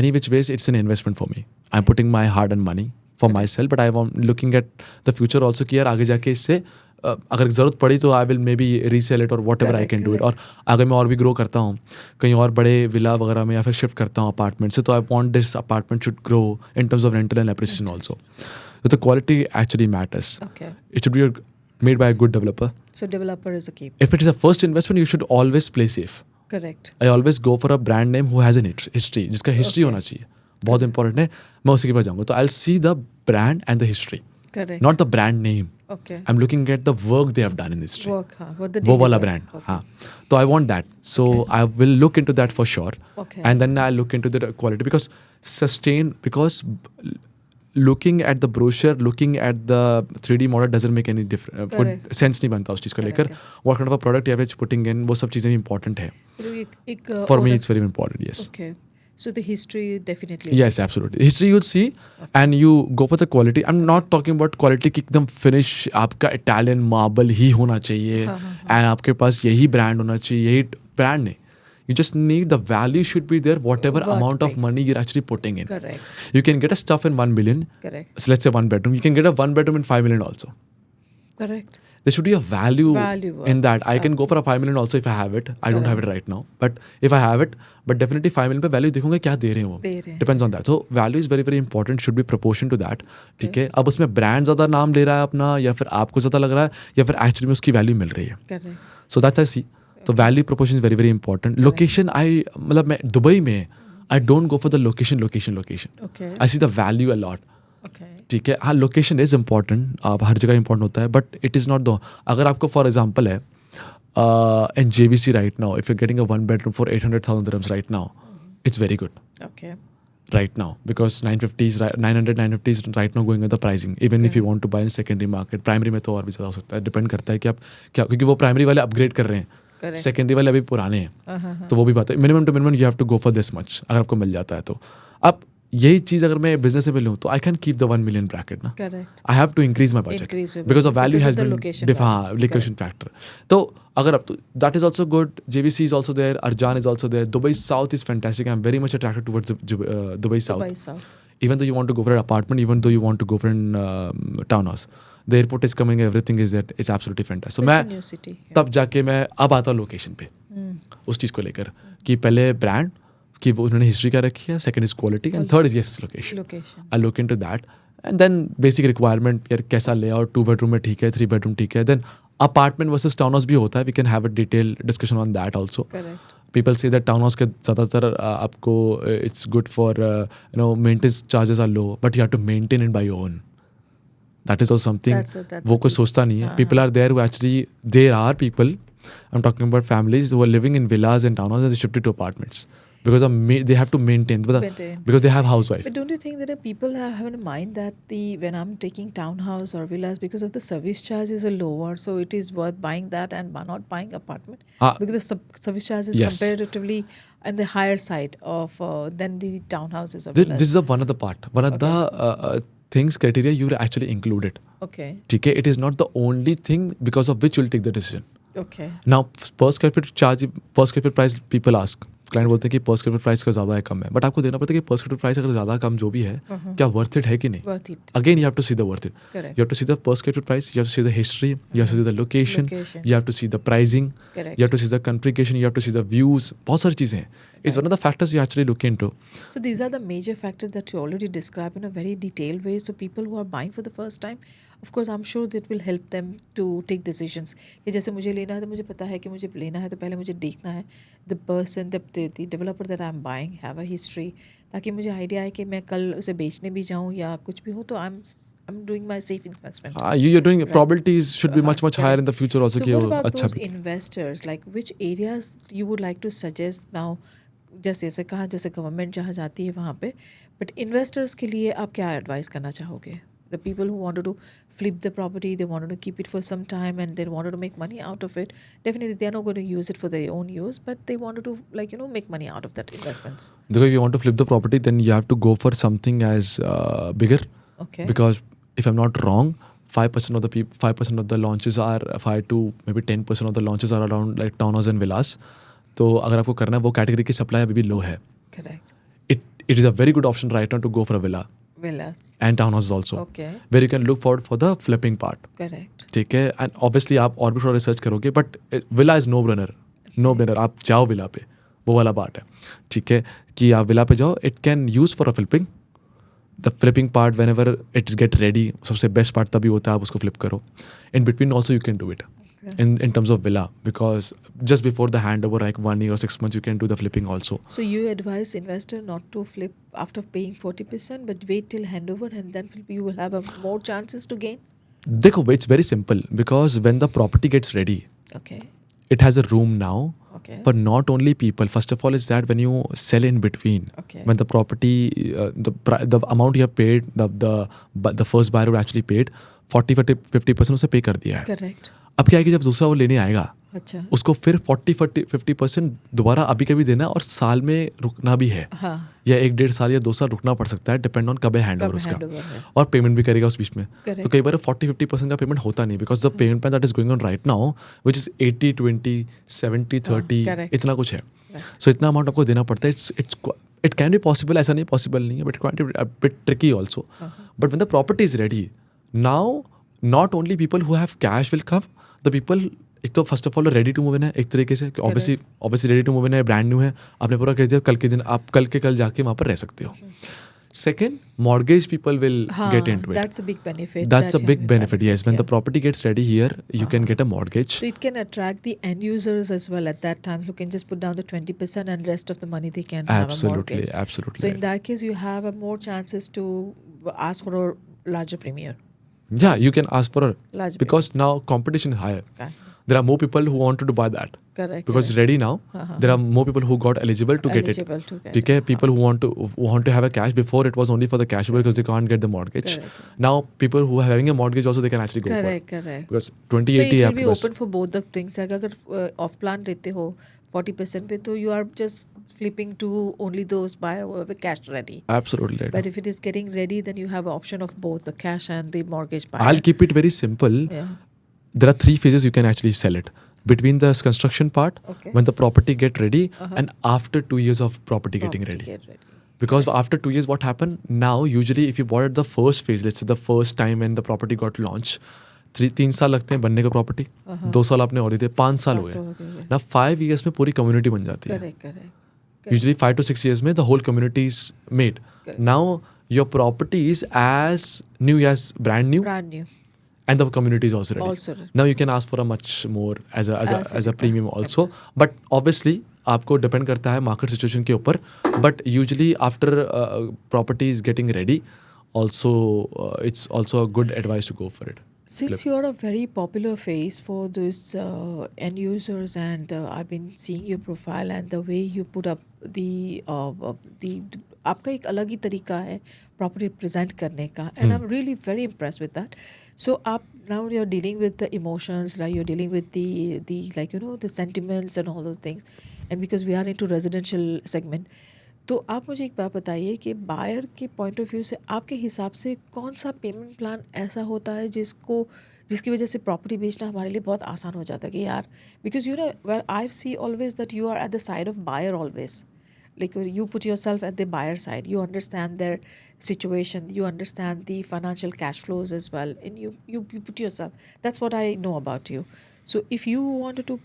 any which ways it's an investment for me. I'm putting my hard-earned money for myself, but I want looking at the future also कि यार आगे जाके इससे अगर ज़रूरत पड़ी तो I will maybe resell it, और whatever I can do it. और अगर मैं और भी ग्रो करता हूँ कहीं और बड़े विला वगैरह में, या फिर शिफ्ट करता हूँ अपार्टमेंट से, तो I want this apartment should grow in terms of rental and appreciation also. The quality actually matters. Okay. It should be made by a good developer. So developer is a key. If it is a first investment, you should always play safe. Correct. I always go for a brand name who has an history, जिसका history होना चाहिए, बहुत important है. मैं उसी के पास जाऊँगा, तो I will see the brand and the history, Correct. not the brand name. Okay. I'm looking at the work they have done in history. Work, हाँ. What the वो वाला deliver. brand. Okay. हाँ. So I want that. So I will look into that for sure. Okay. And then I'll look into the quality, because looking at the brochure, looking at the 3D model doesn't make any difference. Correct. Sense नहीं बनता उस चीज़ को लेकर. What kind of a product you are putting in, वो सब चीज़ें भी important है. तो एक For me, owner- it's very important. Yes. Okay. So the history definitely. Yes, absolutely. History you'd see, and you go for the quality. I'm not talking about quality कि एकदम finish आपका Italian marble ही होना चाहिए, and आपके पास यही brand होना चाहिए, यही brand नहीं. You just need the value should be there, whatever Worth amount of paying. money you're actually putting in. Correct. You can get a stuff in 1 million. Correct. So let's say 1 bedroom. You can get a 1 bedroom in 5 million also. Correct. There should be a value Value in that. I can go for a 5 million also if I have it. I don't have it right now. But if I have it, but definitely 5 million पे value देखूंगा क्या दे रहे हैं वो. दे रहे हैं. Depends on that. So value is very, very important. Should be proportion to that. ठीक है. अब उसमें brand ज़्यादा नाम ले रहा है अपना, या फिर आपको ज़्यादा लग रहा है, या फिर actually में उसकी value मिल रही है. Correct. So that's I see. तो value proportion is very, very important. Location, मतलब मैं दुबई में I don't go for the location. Okay. I see the value a lot. Okay. ठीक है, हाँ लोकेशन इज इम्पॉर्टेंट, आप हर जगह इंपॉर्टेंट होता है, but it is not the, अगर आपको फॉर एग्जाम्पल है इन JVC right now if you getting a 1 bedroom for 800,000 dirhams right now, it's very good Okay. right now because 950 is right now going at the pricing, even if you want to buy in secondary market. Primary में तो और भी ज़्यादा हो सकता है, depend करता है कि आप क्या, क्योंकि वो प्राइमरी वाले अपग्रेड कर रहे हैं, Correct. सेकेंडरी वाले अभी पुराने हैं, तो वो भी बात है, minimum to minimum you have to go for this much अगर आपको मिल जाता है तो। अब यही चीज़ अगर मैं बिजनेस में लूँ तो I can keep the 1 million bracket ना, Correct. I have to increase my budget Increase your because of budget value because has of the been location value. Location factor. तो अगर अब that is also good, JVC is also there, Arjan is also there, Dubai South is fantastic, I am very much attracted towards Dubai Dubai South, South. even though you want to go for an apartment, even though you want to go for an townhouse, the airport is coming, everything is there, it's absolutely fantastic. So It's a मैं new city. तब जाके मैं अब आता हूँ location पे, उस चीज़ को लेकर कि पहले ब्रांड कि वो उन्होंने हिस्ट्री क्या रखी है, second is quality and third is yes location. Location. I look into that and then basic requirement यार कैसा लेआउट, 2 bedroom में ठीक है, 3 bedroom ठीक है, then apartment versus town house भी होता है, we can have a detail discussion on that also. Correct. People say that townhouse के ज़्यादातर आपको it's good for maintenance charges are low, but you have to maintain it by your own. That is also something That's वो a कोई key. सोचता नहीं है। People are there who actually, there are people, I'm talking about families who are living in villas and townhouses and they shifted to apartments because they have to maintain Maintain. because they have housewife. But don't you think that people have in mind that when I'm taking townhouse or villas, because of the service charges are lower, so it is worth buying that and not buying apartment because the service charge is Yes. comparatively on the higher side of than the townhouses or This villas. is one of the part, one of the things criteria you actually included. Okay. ठीक है, it is not the only thing because of which you'll take the decision. Okay. Now per square feet charge, per square feet price people ask, client बोलते हैं कि पर square feet price का ज़्यादा है कम है, बट आपको देना पड़ता है कि पर स्क्वायर फीट प्राइस अगर ज़्यादा कम जो भी है क्या वर्थ इट है कि नहीं। Worth it. Again you have to see the worth it, Correct. You have to see the per square feet price, you have to see the history, you have to see the location, Locations. You have to see the pricing, Correct. You have to see the configuration, you have to see the views, बहुत सारी चीज़ें हैं। It's one of the factors you actually look into. So these are the major factors that you already described in a very detailed way. So people who are buying for the first time, of course, I'm sure that will help them to take decisions. कि जैसे मुझे लेना है तो मुझे पता है कि मुझे लेना है तो पहले मुझे देखना है the person, the developer that I'm buying have a history, ताकि मुझे आइडिया है कि मैं कल उसे बेचने भी जाऊँ या कुछ भी हो तो I'm doing my safe investment. You're doing probabilities should be much higher in the future also So कि what वो about अच्छा those भी। investors? Like which areas you would like to suggest now? जैसे कहा जैसे गवर्नमेंट जहाँ जाती है वहाँ पे, बट इन्वेस्टर्स के लिए आप क्या एडवाइस करना चाहोगे? The people who wanted to flip the property, they wanted to keep it for some time and they wanted to make money out of it. Definitely they are not going to use it for their own use, but they wanted to make money out of that investments. Because if you want to flip the property, then you have to go for something as bigger. Okay. Because if I'm not wrong, 5% of the launches are 5 to maybe 10% of the launches are around like townhouses and villas. तो अगर आपको करना है वो category की supply अभी भी लो है। Correct. It is a very good option right now to go for a villa Villas. and townhouses also. Okay. Where you can look forward for the flipping part. Correct. ठीक है, and obviously आप और भी थोड़ा research करोगे, but villa is no brainer, आप जाओ villa पे, वो वाला पार्ट है। ठीक है कि आप विला पे जाओ, it can use for a flipping, the flipping part when ever it's get ready, सबसे बेस्ट पार्ट तभी होता है आप उसको फ्लिप करो। In between also you can do it in terms of villa, because just before the handover, like 1 year or 6 months, you can do the flipping also. So you advise investor not to flip after paying 40%, but wait till handover and then flip. You will have more chances to gain. देखो, it's very simple, because when the property gets ready, Okay. it has a room now. Okay. For not only people, first of all, is that when you sell in between, Okay. when the property, the amount you have paid, the first buyer would actually paid 40-50% उसे पे कर दिया है। Correct. अब क्या है कि जब दूसरा वो लेने आएगा, अच्छा। उसको फिर 40-50% दोबारा अभी कभी देना, और साल में रुकना भी है, हाँ। या 1-1.5 साल या 2 साल रुकना पड़ सकता है, डिपेंड ऑन कब है हैंडओवर उसका, handover है। और पेमेंट भी करेगा उस बीच में। Correct. तो कई बार 40-50% का पेमेंट होता नहीं, because the payment plan that is going on right now which is 80-20, 70-30, correct. इतना कुछ है। सो इतना अमाउंट आपको देना पड़ता है। इट कैन बी पॉसिबल, ऐसा नहीं पॉसिबल नहीं है, but it can be bit tricky also. But when the property is ready now, not only people who have cash will come, the people, एक तो first of all ready to move in है एक तरीके से, obviously ready to move in है, brand new है, आपने पूरा कह दिया, कल के दिन आप कल जाके वहाँ पर रह सकते हो। Second, mortgage people will हाँ, get into it. that's a big benefit. That's a that big you benefit. Yes, when the yeah. property gets ready here, you can get a mortgage. So it can attract the end users as well at that time who can just put down the 20% and rest of the money they can have a Absolutely, mortgage. absolutely. So in that case, you have more chances to ask for a larger premium. Yeah, you can ask for a Large because now competition is higher. premium. There are more people who wanted to buy that Correct. because it's ready now. There are more people who got eligible to get it. Eligible to get ठीक है, people who want to have a cash. Before it was only for the cash because they can't get the mortgage. Correct. Now people who are having a mortgage also they can actually go for it Correct, correct. because So 2080 it will आपके be pass. open for both the things. अगर off plan रहते हो 40% पे तो you are just flipping to only those buyer who have a cash ready. Absolutely right. But if it is getting ready, then you have an option of both the cash and the mortgage buyer. I'll keep it very simple. Yeah. There are 3 phases you can actually sell it. Between the construction part, Okay. when the property get ready, and after 2 years of property getting Property ready. get ready. Because after 2 years, what happened? Now, usually, if you bought at the first phase, let's say the first time when the property got launched, 3 साल लगते हैं बनने का property, 2 साल आपने और दिए, 5 साल हो 5 साल हो गए गए। ना. 5 years में पूरी कम्युनिटी बन जाती है. Correct, correct. Usually 5 to 6 years में the whole community is made. Correct. Now your property is as new as brand new, Brand new. and the community is also ready. Also ready. Now you can ask for a much more as a a premium also. But obviously आपको depend करता है market situation के ऊपर. But usually after property is getting ready, also it's also a good advice to go for it. Since you are a very popular face for those end users, and I've been seeing your profile and the way you put up the आपका एक अलग ही तरीका है property present करने का, and I'm really very impressed with that. So आप now you're dealing with the emotions, right? You're dealing with the like the sentiments and all those things, and because we are into residential segment, तो आप मुझे एक बात बताइए कि buyer के point of view से आपके हिसाब से कौन सा पेमेंट प्लान ऐसा होता है जिसकी वजह से प्रॉपर्टी बेचना हमारे लिए बहुत आसान हो जाता है कि यार, because where I see always that you are at the side of buyer always, like you put yourself at the buyer side, you understand their situation, you understand the financial cash flows as well, and you put yourself, that's what I know about you. So if you wanted to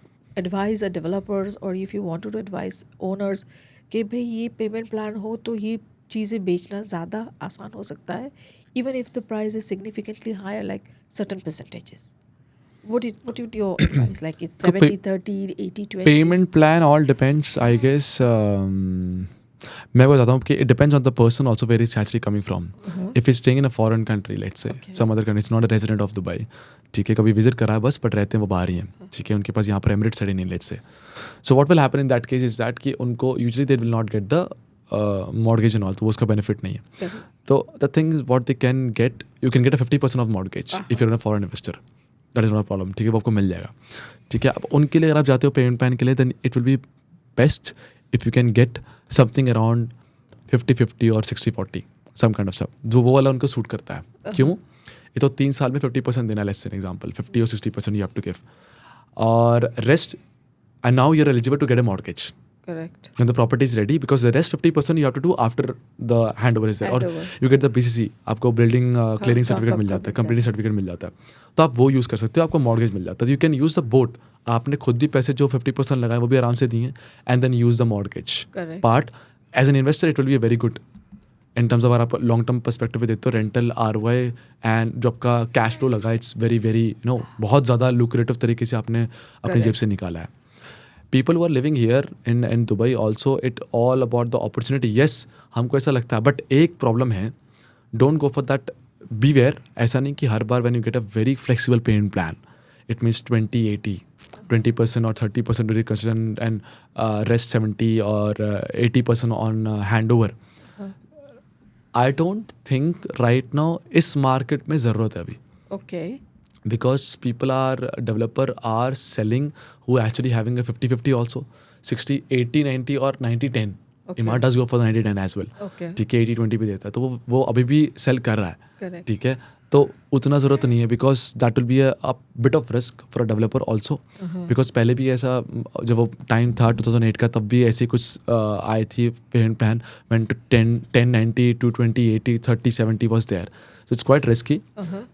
advise a developers or if you wanted to advise owners कि भाई ये payment plan हो तो ये चीज़ें बेचना ज़्यादा आसान हो सकता है, even if the price is significantly higher like certain percentages, what would your advice, like it's 70-30, 80-20? Payment plan all depends, I guess. मैं बताता हूँ कि it depends on the person also where it's actually coming from. If he's staying in a foreign country, let's say some other country, it's not a resident of Dubai, ठीक है, कभी visit करा है बस, बट रहते हैं वो बाहर ही हैं, ठीक है, उनके पास यहाँ पर एमिरेट्स है नहीं, let's say. So what will happen in that case is that कि उनको usually they will not get the mortgage and all, तो वो उसका बेनिफिट नहीं है. तो the thing is what they can get, you can get a 50% of mortgage if you're a foreign investor, that is not problem, ठीक है, वो आपको मिल जाएगा, ठीक है. अब उनके लिए अगर आप जाते हो पेमेंट प्लान के लिए, then it will be best if you can get something around 50-50 और 60-40 सम काइंड ऑफ स्टफ, जो वो वाला उनको सूट करता है. क्यों? ये तो 3 साल में 50% देना, लेट्स से एग्जांपल 50 और 60% यू हैव टू गिव, और rest, and now you are eligible to get a mortgage Correct. when the property is ready, because the rest 50% you have to do after the handover is there, Handover. or you get the BCC, आपको building clearing certificate मिल जाता है, company certificate मिल जाता है, तो आप वो use कर सकते हो, आपको मॉर्गेज मिल जाता है. You can use the both, आपने खुद भी पैसे जो 50% लगाए वो भी आराम से दिए, and then use the mortgage Correct. Part. As an investor it will be very good in terms of, अगर आप लॉन्ग टर्म परस्पेक्टिव पे देखते हो, रेंटल ROI एंड जो आपका कैश फ्लो लगा, इट्स वेरी वेरी बहुत ज़्यादा लुक्रेटिव तरीके से आपने अपनी जेब से निकाला है. People who are living here in Dubai also, it all about the opportunity. Yes, हमको ऐसा लगता है, but एक प्रॉब्लम है, don't go for that. Beware, ऐसा नहीं कि हर बार when you get a very flexible payment plan, it means 20-80, 20% or 30% during construction and rest 70 or 80% on handover. I don't think right now इस market में ज़रूरत है अभी. Okay. Because developer are selling who actually having a 50-50 also, 60-80, 90 or 90-10. Okay. Imar does go for the 90-10 as well. Okay. ठीक है, 80-20 भी देता है, तो वो अभी भी सेल कर रहा है. Correct. ठीक है, तो उतना ज़रूरत नहीं है, because that will be a bit of risk for a developer also. Because पहले भी ऐसा, जब वो टाइम था 2008 का, तब भी ऐसी कुछ आई थी payment plan when to 10-90 to 20-80 30-70 was there. So it's quite risky.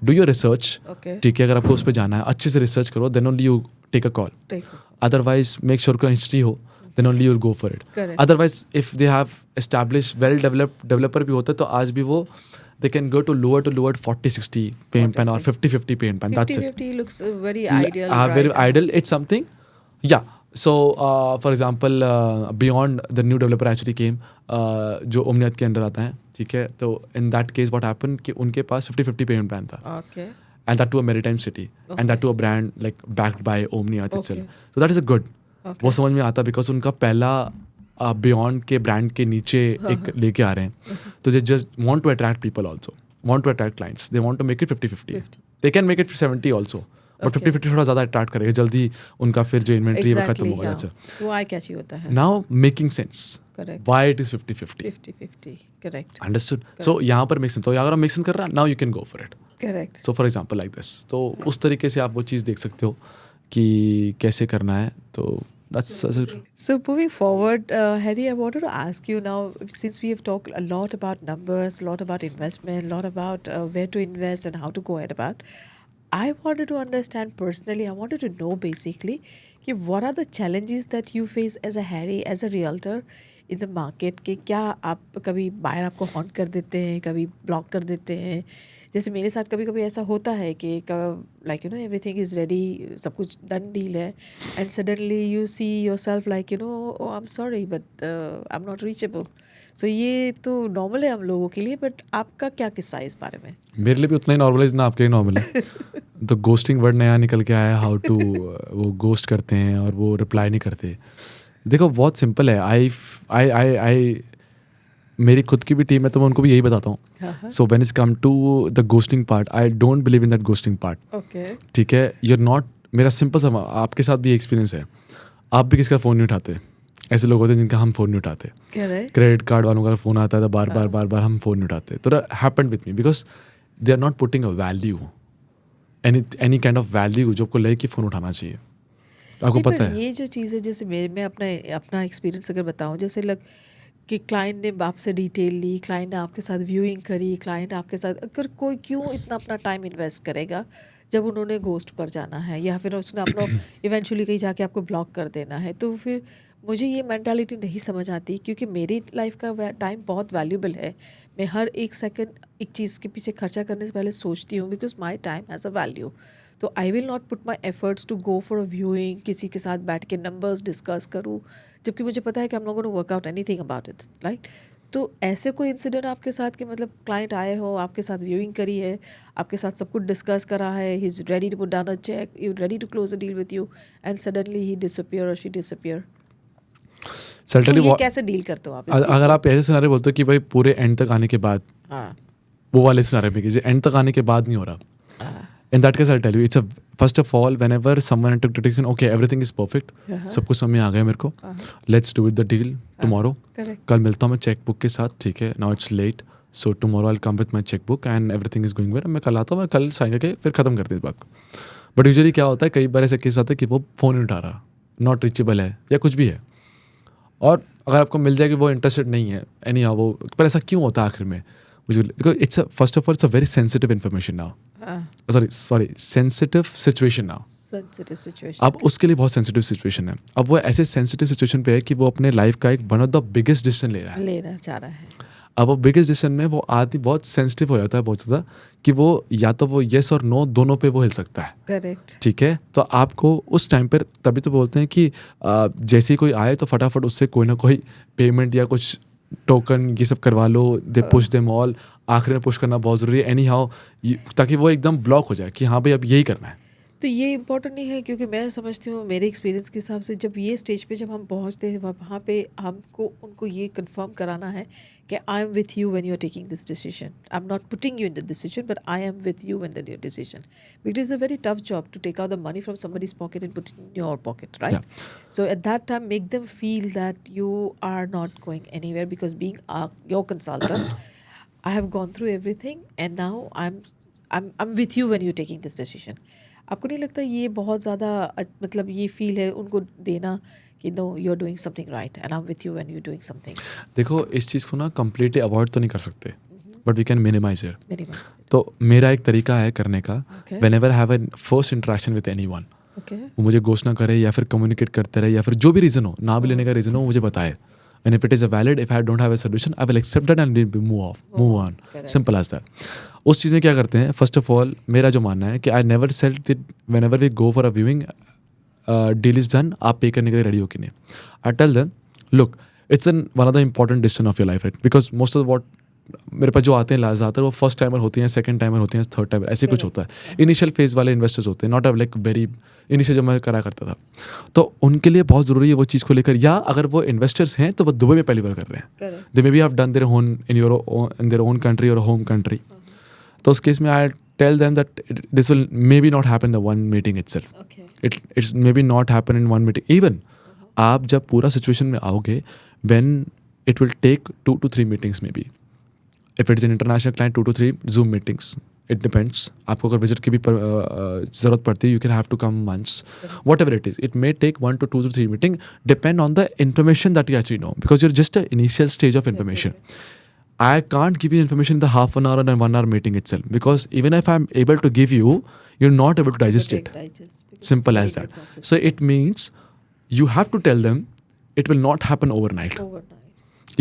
Do your research. Okay. ठीक है, अगर आपको उस पर जाना है, अच्छे से रिसर्च करो, then only you take a call. Take. Otherwise make sure का हिस्ट्री हो, then only you'll go for it. Correct. Otherwise, if they have established, well developed developer भी होता है तो आज भी वो they can go to lower 40-60 paint pen or 50-50 paint pen. That's it. 50-50 looks very ideal. Very right? ideal. It's something. Yeah. So, for example, beyond the new developer actually came, जो ओमनियत के under आता है, ठीक है. तो in that case, what happened कि उनके पास 50-50 payment plan था. Okay. And that to a maritime city. And that to a brand like backed by Omniath itself. So that is a good. वो समझ में आता because उनका पहला beyond के brand के नीचे एक लेके आ रहे हैं. तो they just want to attract people also. Want to attract clients. They want to make it 50-50. They can make it 70 also. But 50-50 थोड़ा ज़्यादा अट्रैक्ट करेगा जल्दी उनका फिर जो इन्वेंट्री है वो खत्म होगा. वो आई कैची होता है. Now making sense. Correct. Why it is 50-50. 50-50. Correct. Understood. So यहाँ पर make sense. तो अगर आप make sense कर रहा है now you can go for it. Correct. So for example like this. तो उस तरीके से आप वो चीज़ देख सकते हो कि कैसे करना है. तो that's So moving forward, Harry, I wanted to ask you now, since we have talked a lot about numbers, a lot about investment, a lot about where to invest and how to go ahead about, I wanted to understand personally, I wanted to know basically, कि what are the challenges that you face as a Harry, as a realtor in the market, कि क्या आप कभी buyer आपको haunt कर देते हैं, कभी ब्लॉक कर देते हैं. जैसे मेरे साथ कभी कभी ऐसा होता है कि like you know everything is ready, सब कुछ डन डील है, and suddenly you see yourself like you know I am sorry but I am not reachable. So ये तो नॉर्मल है हम लोगों के लिए, बट आपका क्या किस्सा है इस बारे में? मेरे लिए भी उतना ही नॉर्मल है जितना आपके लिए नॉर्मल है. तो गोस्टिंग वर्ड नया निकल के आया, हाउ टू वो गोस्ट करते हैं और वो रिप्लाई नहीं करते. देखो बहुत सिंपल है. आई मेरी खुद की भी टीम है तो मैं उनको भी यही बताता हूँ. So when it's come to the ghosting part, I don't believe in that ghosting part. Okay, ठीक है. यू आर नॉट, मेरा सिंपल सा आपके साथ भी एक्सपीरियंस है. आप भी किसका फ़ोन नहीं उठाते. ऐसे लोग होते हैं जिनका हम फ़ोन नहीं उठाते. क्रेडिट कार्ड वालों का फ़ोन आता है तो बार बार हम फ़ोन नहीं उठाते. तो happened with me because they are not putting a value, any kind of value जो आपको लगे कि फ़ोन उठाना चाहिए. आपको पता है ये जो चीज़ है, जैसे मैं अपना एक्सपीरियंस अगर बताऊँ, जैसे लग कि क्लाइंट ने आपसे डिटेल ली, क्लाइंट ने आपके साथ व्यूइंग करी, क्लाइंट आपके साथ, अगर कोई क्यों इतना अपना टाइम इन्वेस्ट करेगा जब उन्होंने गोस्ट कर जाना है या फिर उसने अपना इवेंचुअली कहीं जाके आपको ब्लॉक कर देना है. तो फिर मुझे ये मेंटालिटी नहीं समझ आती, क्योंकि मेरी लाइफ का टाइम बहुत वैल्यूबल है. मैं हर एक सेकंड एक चीज़ के पीछे खर्चा करने से पहले सोचती हूँ, because my time has a value. तो I will not put my efforts to go for a viewing, किसी के साथ बैठ के नंबर्स डिस्कस करूँ, जबकि मुझे पता है कि हम लोगों ने workout anything about it, right. तो ऐसे कोई इंसिडेंट आपके साथ कि मतलब क्लाइंट आए हो, आपके साथ व्यूइंग करी है, आपके साथ सब कुछ डिस्कस करा है, he is ready to put down a cheque, you ready to close a deal with you, and suddenly he disappear और शी डिसअपियर. तो ये कैसे डील करते हो आप? अगर आप ऐसे सिनारे बोलते हो कि भाई पूरे एंड तक आने के बाद, हाँ, वो वाले सिनारे में कीजिए, एंड तक आने के बाद नहीं हो रहा. In that case, I'll tell you, it's first of all, whenever someone took decision, okay, everything is perfect, सब कुछ समझ में आ गया मेरे को, let's do it the deal tomorrow. कल मिलता हूँ मैं चेक बुक के साथ, ठीक है. Now it's late, so tomorrow I'll come with my check book and everything is going well. मैं कल आता हूँ, मैं कल साइन करके फिर ख़त्म करते हैं इस बात को. बट यूजुअली क्या होता है, कई बार ऐसे केस आते हैं कि वो फ़ोन नहीं उठा रहा, नॉट रीचेबल है या कुछ भी है, और अगर आपको मिल जाए कि वो इंटरेस्टेड नहीं है एनी हाउ, वो पर ऐसा क्यों होता है आखिर में? Because it's first of all it's a very sensitive information now. Sorry sensitive situation now. Sensitive situation. अब उसके लिए बहुत सेंसिटिव सिचुएशन है. अब वो ऐसे सेंसिटिव सिचुएशन पे है कि वो अपने लाइफ का एक one of the biggest decision लेना चाह रहा है. अब वो बिगेस्ट डिसीजन में वो आदमी बहुत सेंसिटिव हो जाता है, बहुत ज़्यादा, कि वो या तो वो येस और नो दोनों पे वो हिल सकता है. करेक्ट. ठीक है. तो आपको उस टाइम पर, तभी तो बोलते हैं कि जैसे ही कोई आए तो फटाफट उससे कोई ना कोई पेमेंट या कुछ टोकन ये सब करवा लो. They push them all. आखिर में पुश करना बहुत ज़रूरी है एनी हाउ, ताकि वो एकदम ब्लॉक हो जाए कि हाँ भाई अब यही करना है. तो ये इम्पोर्टेंट नहीं है, क्योंकि मैं समझती हूँ मेरे एक्सपीरियंस के हिसाब से, जब ये स्टेज पे जब हम पहुँचते हैं वहाँ पे हमको उनको ये कंफर्म कराना है कि I am with you when you are taking this decision. I am not putting you in the decision, but I am with you when the your decision. Because it's a very tough job to take out the money from somebody's pocket and put in your pocket, right. So at that time make them feel that you are not going anywhere, because being your consultant I have gone through everything and now I'm with you when you're taking this decision. आपको नहीं लगता ये बहुत ज़्यादा मतलब ये feel है उनको देना कि no you are doing something right and I am with you when you doing something? देखो इस चीज़ को ना कम्प्लीटली अवॉइड तो नहीं कर सकते, but we can minimize it. तो मेरा एक तरीका है करने का, whenever I have a first interaction with anyone, okay वो मुझे घोषणा करे या फिर कम्युनिकेट करते रहे या फिर जो भी रीज़न हो, ना भी लेने का रीज़न हो, वो मुझे बताए. And if it is a valid, if I don't have a solution, I will accept that and move on. Correct. Simple as that. उस चीज़ में क्या करते हैं, फर्स्ट ऑफ ऑल मेरा जो मानना है कि I never said that whenever we go for a viewing, deal is done, आप पे करने के लिए रेडी हो कि नहीं. I tell them, look, it's one of the important decision of your life, right? Because most of what मेरे पास जो आते हैं ज़्यादातर वो फर्स्ट टाइमर होती हैं, सेकंड टाइमर होती हैं, थर्ड टाइमर, ऐसे कुछ होता है. इनिशियल फेज वाले इन्वेस्टर्स होते हैं, नॉट लाइक वेरी इनिशियल, जो मैं करा करता था. तो उनके लिए बहुत ज़रूरी है वो चीज़ को लेकर, या अगर वो इन्वेस्टर्स हैं तो वो दुबई में पहली बार कर रहे हैं, they maybe have done their own in their own country और होम कंट्री. तो उस केस में I tell them that this will maybe not happen the one meeting itself. It's maybe not happen in one meeting. Even आप जब पूरा situation में आओगे, when it will take 2 to 3 meetings maybe. If it's an international client, 2 to 3 Zoom meetings. It depends. आपको अगर visit की भी ज़रूरत पड़ती है, you can have to come once. Whatever it is, it may take 1 to 2 to 3 meeting, depend on the information that you actually know, because you're just an initial stage of information. I can't give you information in the half an hour and 1 hour meeting itself, because even if I'm able to give you, you're not able to digest it. Simple as that. So it means you have to tell them it will not happen overnight.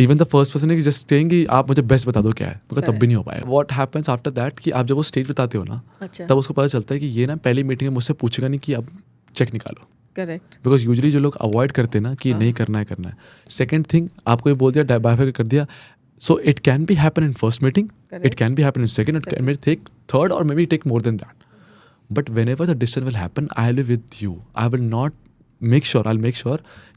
Even the first person है कि just saying कि आप मुझे best बता दो क्या है, मगर तब भी नहीं हो पाएगा. व्हाट हैपेंस आफ्टर दैट कि आप जब वो स्टेज बताते हो ना, तब उसको पता चलता है कि ये ना पहली मीटिंग में मुझसे पूछेगा नहीं कि अब चेक निकालो. करेक्ट. बिकॉज यूजुअली जो लोग अवॉइड करते हैं ना कि नहीं करना है. सेकेंड थिंग, आपको ये बोल दिया, बायफाइक कर दिया. So it can be happen in first meeting, it can be happen in second, it can be take third, और maybe take more than that. But whenever the decision will happen, I will be with you. I will not make sure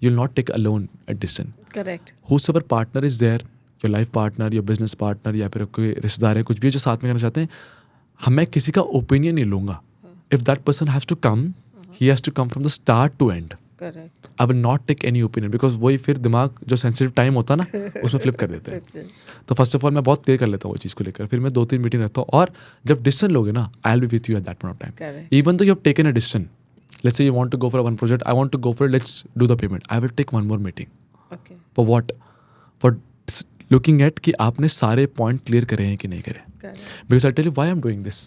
you'll not take alone a decision. Correct. Whosoever partner is there, your life partner, your business partner, या फिर कोई रिश्तेदार है, कुछ भी जो साथ में करना चाहते हैं, मैं किसी का ओपिनियन नहीं लूँगा. If that person has to come, he has to come from the start to end. Correct. I will not take any opinion, because वही फिर दिमाग जो सेंसिटिव टाइम होता है ना, उसमें फ्लिप कर देते हैं. तो फर्स्ट ऑफ ऑल मैं बहुत क्लियर कर लेता हूँ वो चीज़ को लेकर, फिर मैं 2-3 मीटिंग रखता हूँ, और जब डिसीजन लोगे ना, आई will B with you at that point of time. Even though you have taken a decision, let's say you want to go for one project, I want to go for it, let's do the payment, I will take one more meeting. Okay. For what? For looking at कि आपने सारे point clear करे हैं कि नहीं करे. Because I tell you why I'm doing this.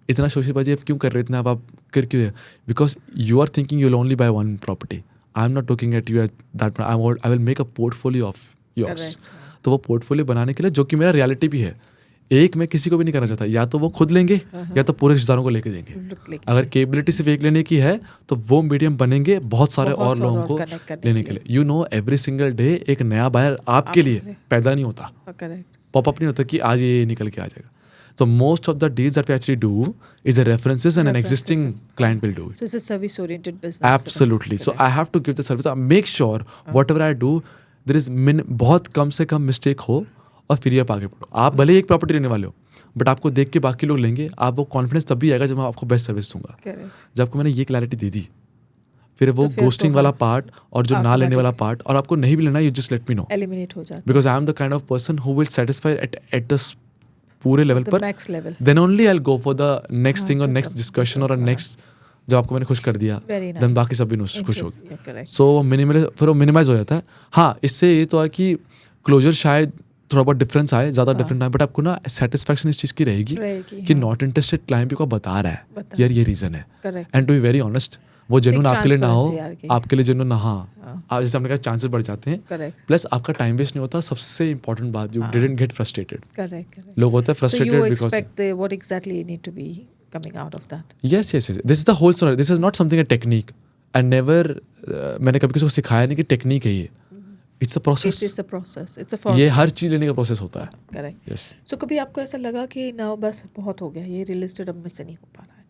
इतना शोशेबाजी आप क्यों कर रहे हो, इतना आप कर क्यों? Because you are thinking you'll only buy one property. I'm not looking at you at that. I will make a portfolio of yours. तो वो पोर्टफोलियो बनाने के लिए, जो कि मेरा रियलिटी भी है, एक मैं किसी को भी नहीं करना चाहता. या तो वो खुद लेंगे या तो पूरे रिश्तेदारों को लेके देंगे. अगर केपेबिलिटी सिर्फ एक लेने की है तो वो मीडियम बनेंगे बहुत सारे और लोगों को लेने के लिए. You know, every single day एक नया बायर आपके लिए पैदा नहीं होता, पॉपअप नहीं होता कि आज ये निकल के आ जाएगा. तो most of the deals that we actually do is a references and an existing client will do. So it's a service oriented business. Absolutely. So I have to give the service. I make sure whatever I do, there is बहुत कम से कम mistake हो, और फिर आप आगे बढ़ो. आप भले एक प्रॉपर्टी लेने वाले हो, बट आपको देख के बाकी लोग लेंगे. आप वो कॉन्फिडेंस तब भी आएगा जब मैं आपको बेस्ट सर्विस दूंगा. जब आपको मैंने ये क्लैरिटी दे दी, फिर वो गोस्टिंग वाला पार्ट और जो ना लेने वाला पार्ट, और आपको नहीं भी लेना, you just let me know, eliminate हो जाता है. Because I am the kind of person who will satisfy at the पूरे लेवल पर. Max level. Then only I will go for the next thing और नेक्स्ट डिस्कशन और next. जब आपको मैंने खुश कर दिया, देन बाकी सब भी खुश हो गए. सो फिर वो मिनिमाइज हो जाता है. हाँ, इससे ये तो है कि क्लोजर शायद थोड़ा बहुत डिफरेंस आए, ज़्यादा डिफरेंट आए, बट आपको ना सेटिस्फैक्शन इस चीज़ की रहेगी कि नॉट इंटरेस्टेड क्लाइंट भी को बता रहा है यार ये रीज़न है. And to be very honest, वो जेन्युइन आपके लिए ना हो, आपके लिए जेन्युइन ना, हाँ, आप जैसे हमने कहा चांसेस बढ़ जाते हैं, प्लस आपका टाइम वेस्ट नहीं होता. सबसे इंपॉर्टेंट बात, यू डिडंट गेट फ्रस्ट्रेटेड. लोग होते हैं frustrated because what exactly you need to be coming out of that. Yes. This is the whole story. This is not something a technique. I never मैंने कभी किसी को सिखाया नहीं कि टेक्निक है ये. It's a process. It's a process. It's a formula. ये हर चीज़ लेने का प्रोसेस होता है. Correct. Yes. So कभी आपको ऐसा लगा कि ना बस बहुत हो गया, ये रियल एस्टेट अब मुझसे नहीं हो पा रहा है,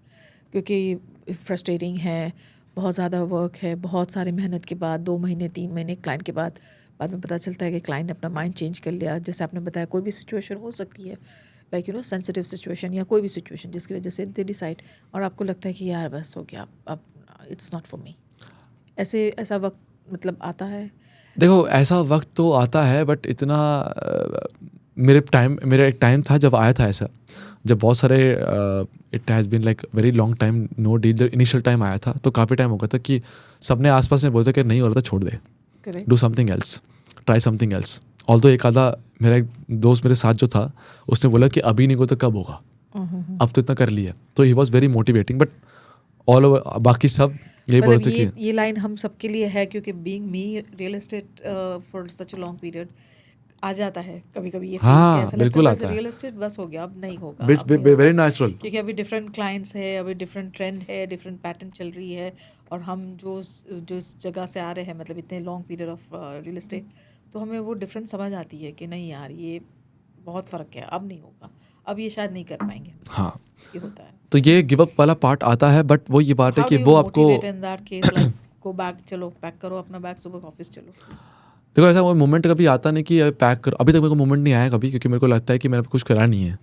क्योंकि फ्रस्ट्रेटिंग है, बहुत ज़्यादा वर्क है, बहुत सारी मेहनत के बाद 2 महीने 3 महीने क्लाइंट के बाद में पता चलता है कि क्लाइंट ने अपना माइंड चेंज कर लिया. जैसे आपने बताया, कोई भी सिचुएशन हो सकती है, like you no sensitive situation या कोई भी सिचुएशन जिसकी वजह से दे डिसाइड, और आपको लगता है कि यार बस हो गया, अब इट्स नॉट फॉर मी. ऐसा वक्त मतलब आता है? देखो, ऐसा वक्त तो आता है, बट इतना मेरा एक टाइम था जब आया था ऐसा, जब बहुत सारे it has been like very long time no deal. जब इनिशियल टाइम आया था तो काफ़ी टाइम हो गया था कि सबने आसपास में बोलता कि नहीं हो रहा था, छोड़ दे, do something else, try something else. Although एक आधा मेरा एक दोस्त मेरे साथ जो था, उसने बोला कि अभी नहीं हो तो कब होगा, अब तो इतना कर लिया. तो he was very motivating. But all over बाकी सब यही मतलब बोलते कि ये लाइन हम सबके लिए है क्योंकि being me real estate for such a long period आ जाता है कभी कभी ये फेज के हाँ ऐसा लगता बिल्कुल है बस आता है, रियल एस्टेट बस हो गया अब नहीं होगा अब नहीं वेरी होगा नेचुरल। क्योंकि अभी डिफरेंट क्लाइंट्स है अभी डिफरेंट ट्रेंड है डिफरेंट पैटर्न चल रही है और हम जो इस जगह से आ रहे हैं मतलब इतने long period of real estate तो हमें वो डिफरेंस समझ आती है कि नहीं यार ये बहुत फ़र्क है अब नहीं होगा अब ये शायद नहीं कर पाएंगे हाँ ये होता है तो ये गिव अप वाला पार्ट आता है, बट वो ये बात है हाउ कि डू वो यू आपको motivate in that case like go back चलो पैक करो अपना बैग सुबह ऑफिस चलो देखो ऐसा कोई मोमेंट कभी आता नहीं कि पैक करो, अभी तक मेरे को मोमेंट नहीं आया कभी, क्योंकि मेरे को लगता है कि मैंने कुछ करा नहीं है,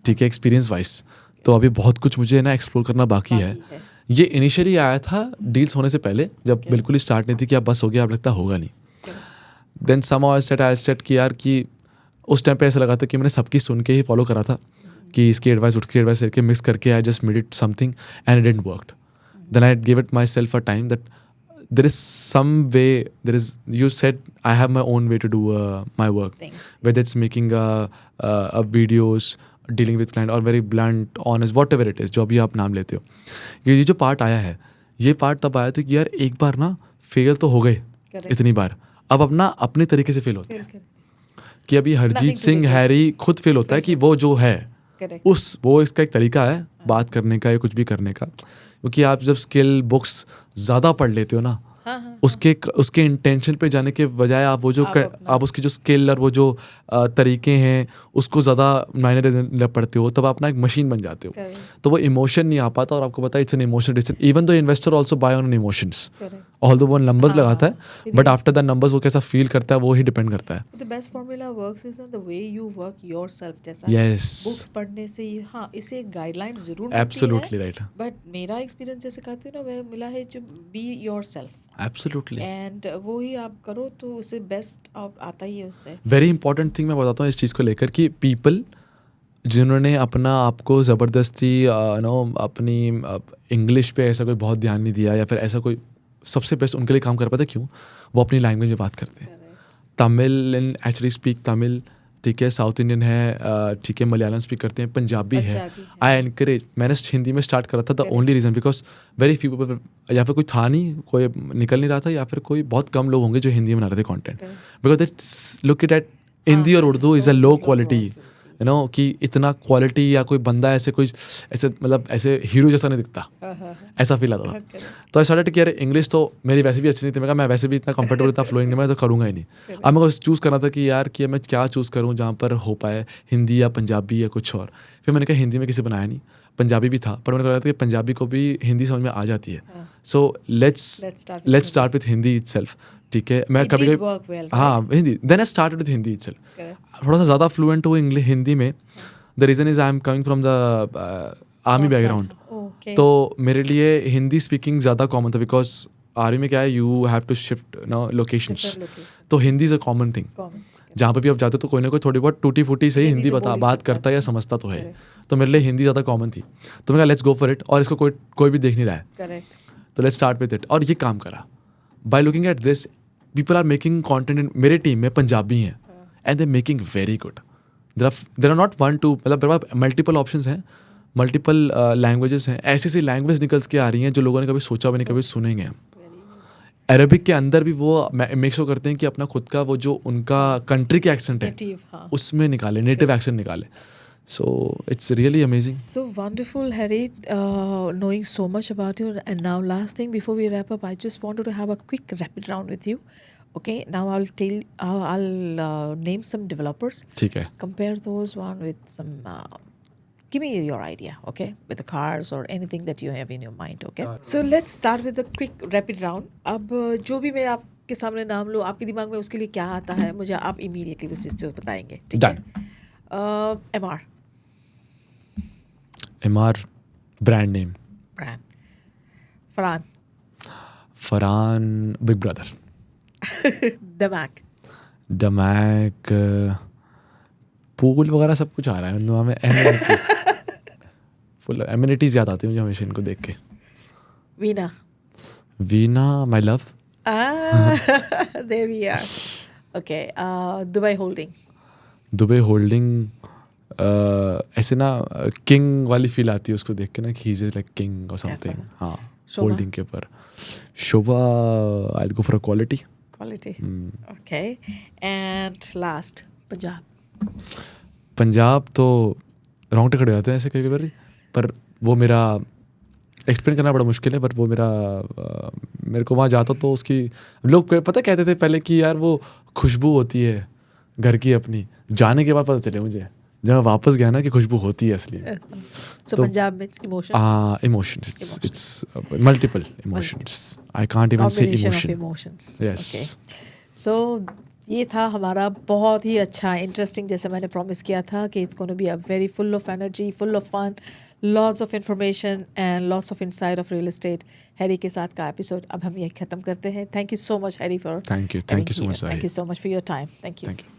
ठीक है, एक्सपीरियंस वाइज। तो अभी बहुत कुछ मुझे ना एक्सप्लोर करना बाकी है। ये इनिशियली आया था डील्स होने से पहले, जब बिल्कुल ही स्टार्ट नहीं थी कि अब बस हो गया, अब लगता होगा नहीं। देन समहाउ आई सेट कि यार कि उस टाइम पे ऐसा लगा था कि मैंने सबकी सुन के ही फॉलो करा था कि इसकी एडवाइस उसकी एडवाइस करके मिक्स करके I just made it something and it didn't work. Then I give it myself a time that there is some way, there is, you said I have my own way to do my work. Thanks. Whether it's making a videos, dealing with client, or very blunt, honest, whatever it is, जो भी आप नाम लेते हो। ये जो part आया है, ये पार्ट तब आया था कि यार एक बार ना फेल तो हो गए इतनी बार, अब अपना अपने तरीके से फेल होते हैं कि अभी हरजीत सिंह हैरी खुद फेल होता है कि वो जो है वो इसका एक तरीका है बात करने का या कुछ भी करने का, क्योंकि आप जब स्किल बुक्स ज़्यादा पढ़ लेते हो ना, उसके इंटेंशन पे जाने के बजाय आप वो जो आप उसकी जो स्किल और वो जो तरीके हैं उसको ज़्यादा मायने देने पड़ते हो, तब आप ना एक मशीन बन जाते हो। तो वो इमोशन नहीं आ पाता और आपको पता है it's an emotional decision. Even though investor also buy on emotions, although वो नंबर्स लगाता है, बट आफ्टर द नंबर्स वो कैसा फील करता है वो ही डिपेंड करता है। The best formula works is the way you work yourself. जैसा बुक्स पढ़ने से हाँ इसे गाइडलाइंस जरूर एब्सोल्युटली राइट, बट मेरा एक्सपीरियंस जैसे कहती हूँ ना वह मिला है जो बी योरसेल्फ एब्सोल्युटली, एंड वो ही आप करो तो उसे बेस्ट आता ही है उससे। वेरी इंपॉर्टेंट थिंग मैं बताता हूँ इस चीज़ को लेकर कि पीपल जिन्होंने अपना आपको ज़बरदस्ती नो अपनी इंग्लिश पे ऐसा कोई बहुत ध्यान नहीं दिया या फिर ऐसा कोई सबसे बेस्ट उनके लिए काम कर पाता, क्यों? वो अपनी लैंग्वेज में बात करते हैं। Tamil and actually speak Tamil, ठीक है, साउथ इंडियन है, ठीक है, मलयालम स्पीक करते हैं, पंजाबी है। आई एनकरेज, मैंने हिंदी में स्टार्ट करा था the only reason because very few people, या फिर कोई था नहीं, कोई निकल नहीं रहा था, या फिर कोई बहुत कम लोग होंगे जो हिंदी में बना रहे थे content, because it's look it at Hindi और Urdu is a low quality, you know, कि इतना क्वालिटी या कोई बंदा ऐसे कोई ऐसे मतलब ऐसे हीरो जैसा नहीं दिखता, ऐसा फील आता था। तो आई स्टार्टेड कि यार इंग्लिश तो मेरी वैसे भी अच्छी नहीं थी, मैं वैसे भी इतना कंफर्टेबल इतना फ्लोइंग नहीं, मैं तो करूँगा ही नहीं। अब मेरे को चूज़ करना था कि यार कि मैं क्या चूज़ करूँ जहाँ पर हो पाए, हिंदी या पंजाबी या कुछ और। फिर मैंने कहा हिंदी में किसी बनाया नहीं, पंजाबी भी था, पर मैंने कहा था कि पंजाबी को भी हिंदी समझ में आ जाती है, so let's start with Hindi itself, ठीक है। मैं कभी कभी हाँ Hindi, then I started with Hindi itself, थोड़ा सा ज़्यादा फ्लुएंट हो इंग्लिश हिंदी में। The reason is I am coming from the army background, तो मेरे लिए हिंदी स्पीकिंग ज़्यादा कॉमन था, बिकॉज आर्मी में क्या है, you have to shift no locations, तो Hindi is a common thing, जहाँ पर भी आप जाते हो तो कोई ना कोई थोड़ी बहुत टूटी फूटी से ही हिंदी बात करता है या समझता तो है, तो मेरे लिए हिंदी ज़्यादा कॉमन थी। तो मैं कहा लेट्स गो फॉर इट, और इसको कोई भी देख नहीं रहा है, तो लेट्स स्टार्ट विद इट, और ये काम करा। By looking at this people are making content, मेरे टीम में पंजाबी हैं and they making very good, there are not one two, मतलब मेरे पास मल्टीपल ऑप्शंस हैं, मल्टीपल लैंग्वेजेस हैं, ऐसी ऐसी लैंग्वेज निकल के आ रही हैं जो लोगों ने कभी सोचा भी नहीं, कभी सुनेंगे हम। अरबिक के अंदर भी वो मेक श्योर करते हैं कि अपना खुद का वो जो उनका कंट्री के एक्सेंट है उसमें निकाले, नेटिव एक्सेंट निकाले। So it's really amazing. So wonderful, Harry, knowing so much about you. And now last thing before we wrap up, I just wanted to have a quick rapid round with you. Okay, now I'll name some developers. ठीक है. Compare those one with some. Give me your idea, okay, with the cars or anything that you have in your mind, okay. So let's start with the quick rapid round. अब जो भी मैं आपके सामने नाम लूँ, आपके दिमाग में उसके लिए क्या आता है, मुझे आप immediately उस चीज़ को बताएंगे, ठीक है? MR. MR, brand name. Farhan. Big Brother. Damac, pool वगैरह सब कुछ आ रहा है उनमें, फुल एमिनिटीज याद आती है मुझे हमेशा इनको देख के। Veena, my love. There we are. Okay, Dubai Holding. ऐसे ना किंग वाली फील आती है उसको देख के ना कि ही इज लाइक किंग और समथिंग. ऐसा. हाँ, शोभा? होल्डिंग के ऊपर. Shobha I will go for a quality. Quality. Okay. And last, Punjab. Punjab तो रोंगटे खड़े हो जाते हैं ऐसे कई बार, पर वो मेरा एक्सप्लेन करना बड़ा मुश्किल है. बट वो मेरे को वहाँ जाता तो उसकी लोग पता कहते थे पहले कि यार वो खुशबू होती है घर की अपनी. जाने के बाद पता चले मुझे जब मैं वापस गया ना कि खुशबू होती है असली में. सो तो- Punjab means emotions. Emotions. It's multiple emotions. I can't even से Combination of emotion. emotions. Yes. Okay. So ये था हमारा बहुत ही अच्छा इंटरेस्टिंग, जैसे मैंने प्रॉमिस किया था कि it's gonna be a very full of energy, full of fun, lots of information and lots of insight of real estate. Harry के साथ का एपिसोड अब हम ये ख़त्म करते हैं. Thank you so much Harry for Thank you so much, thank Sahil. You so much for your time. Thank you. Thank you.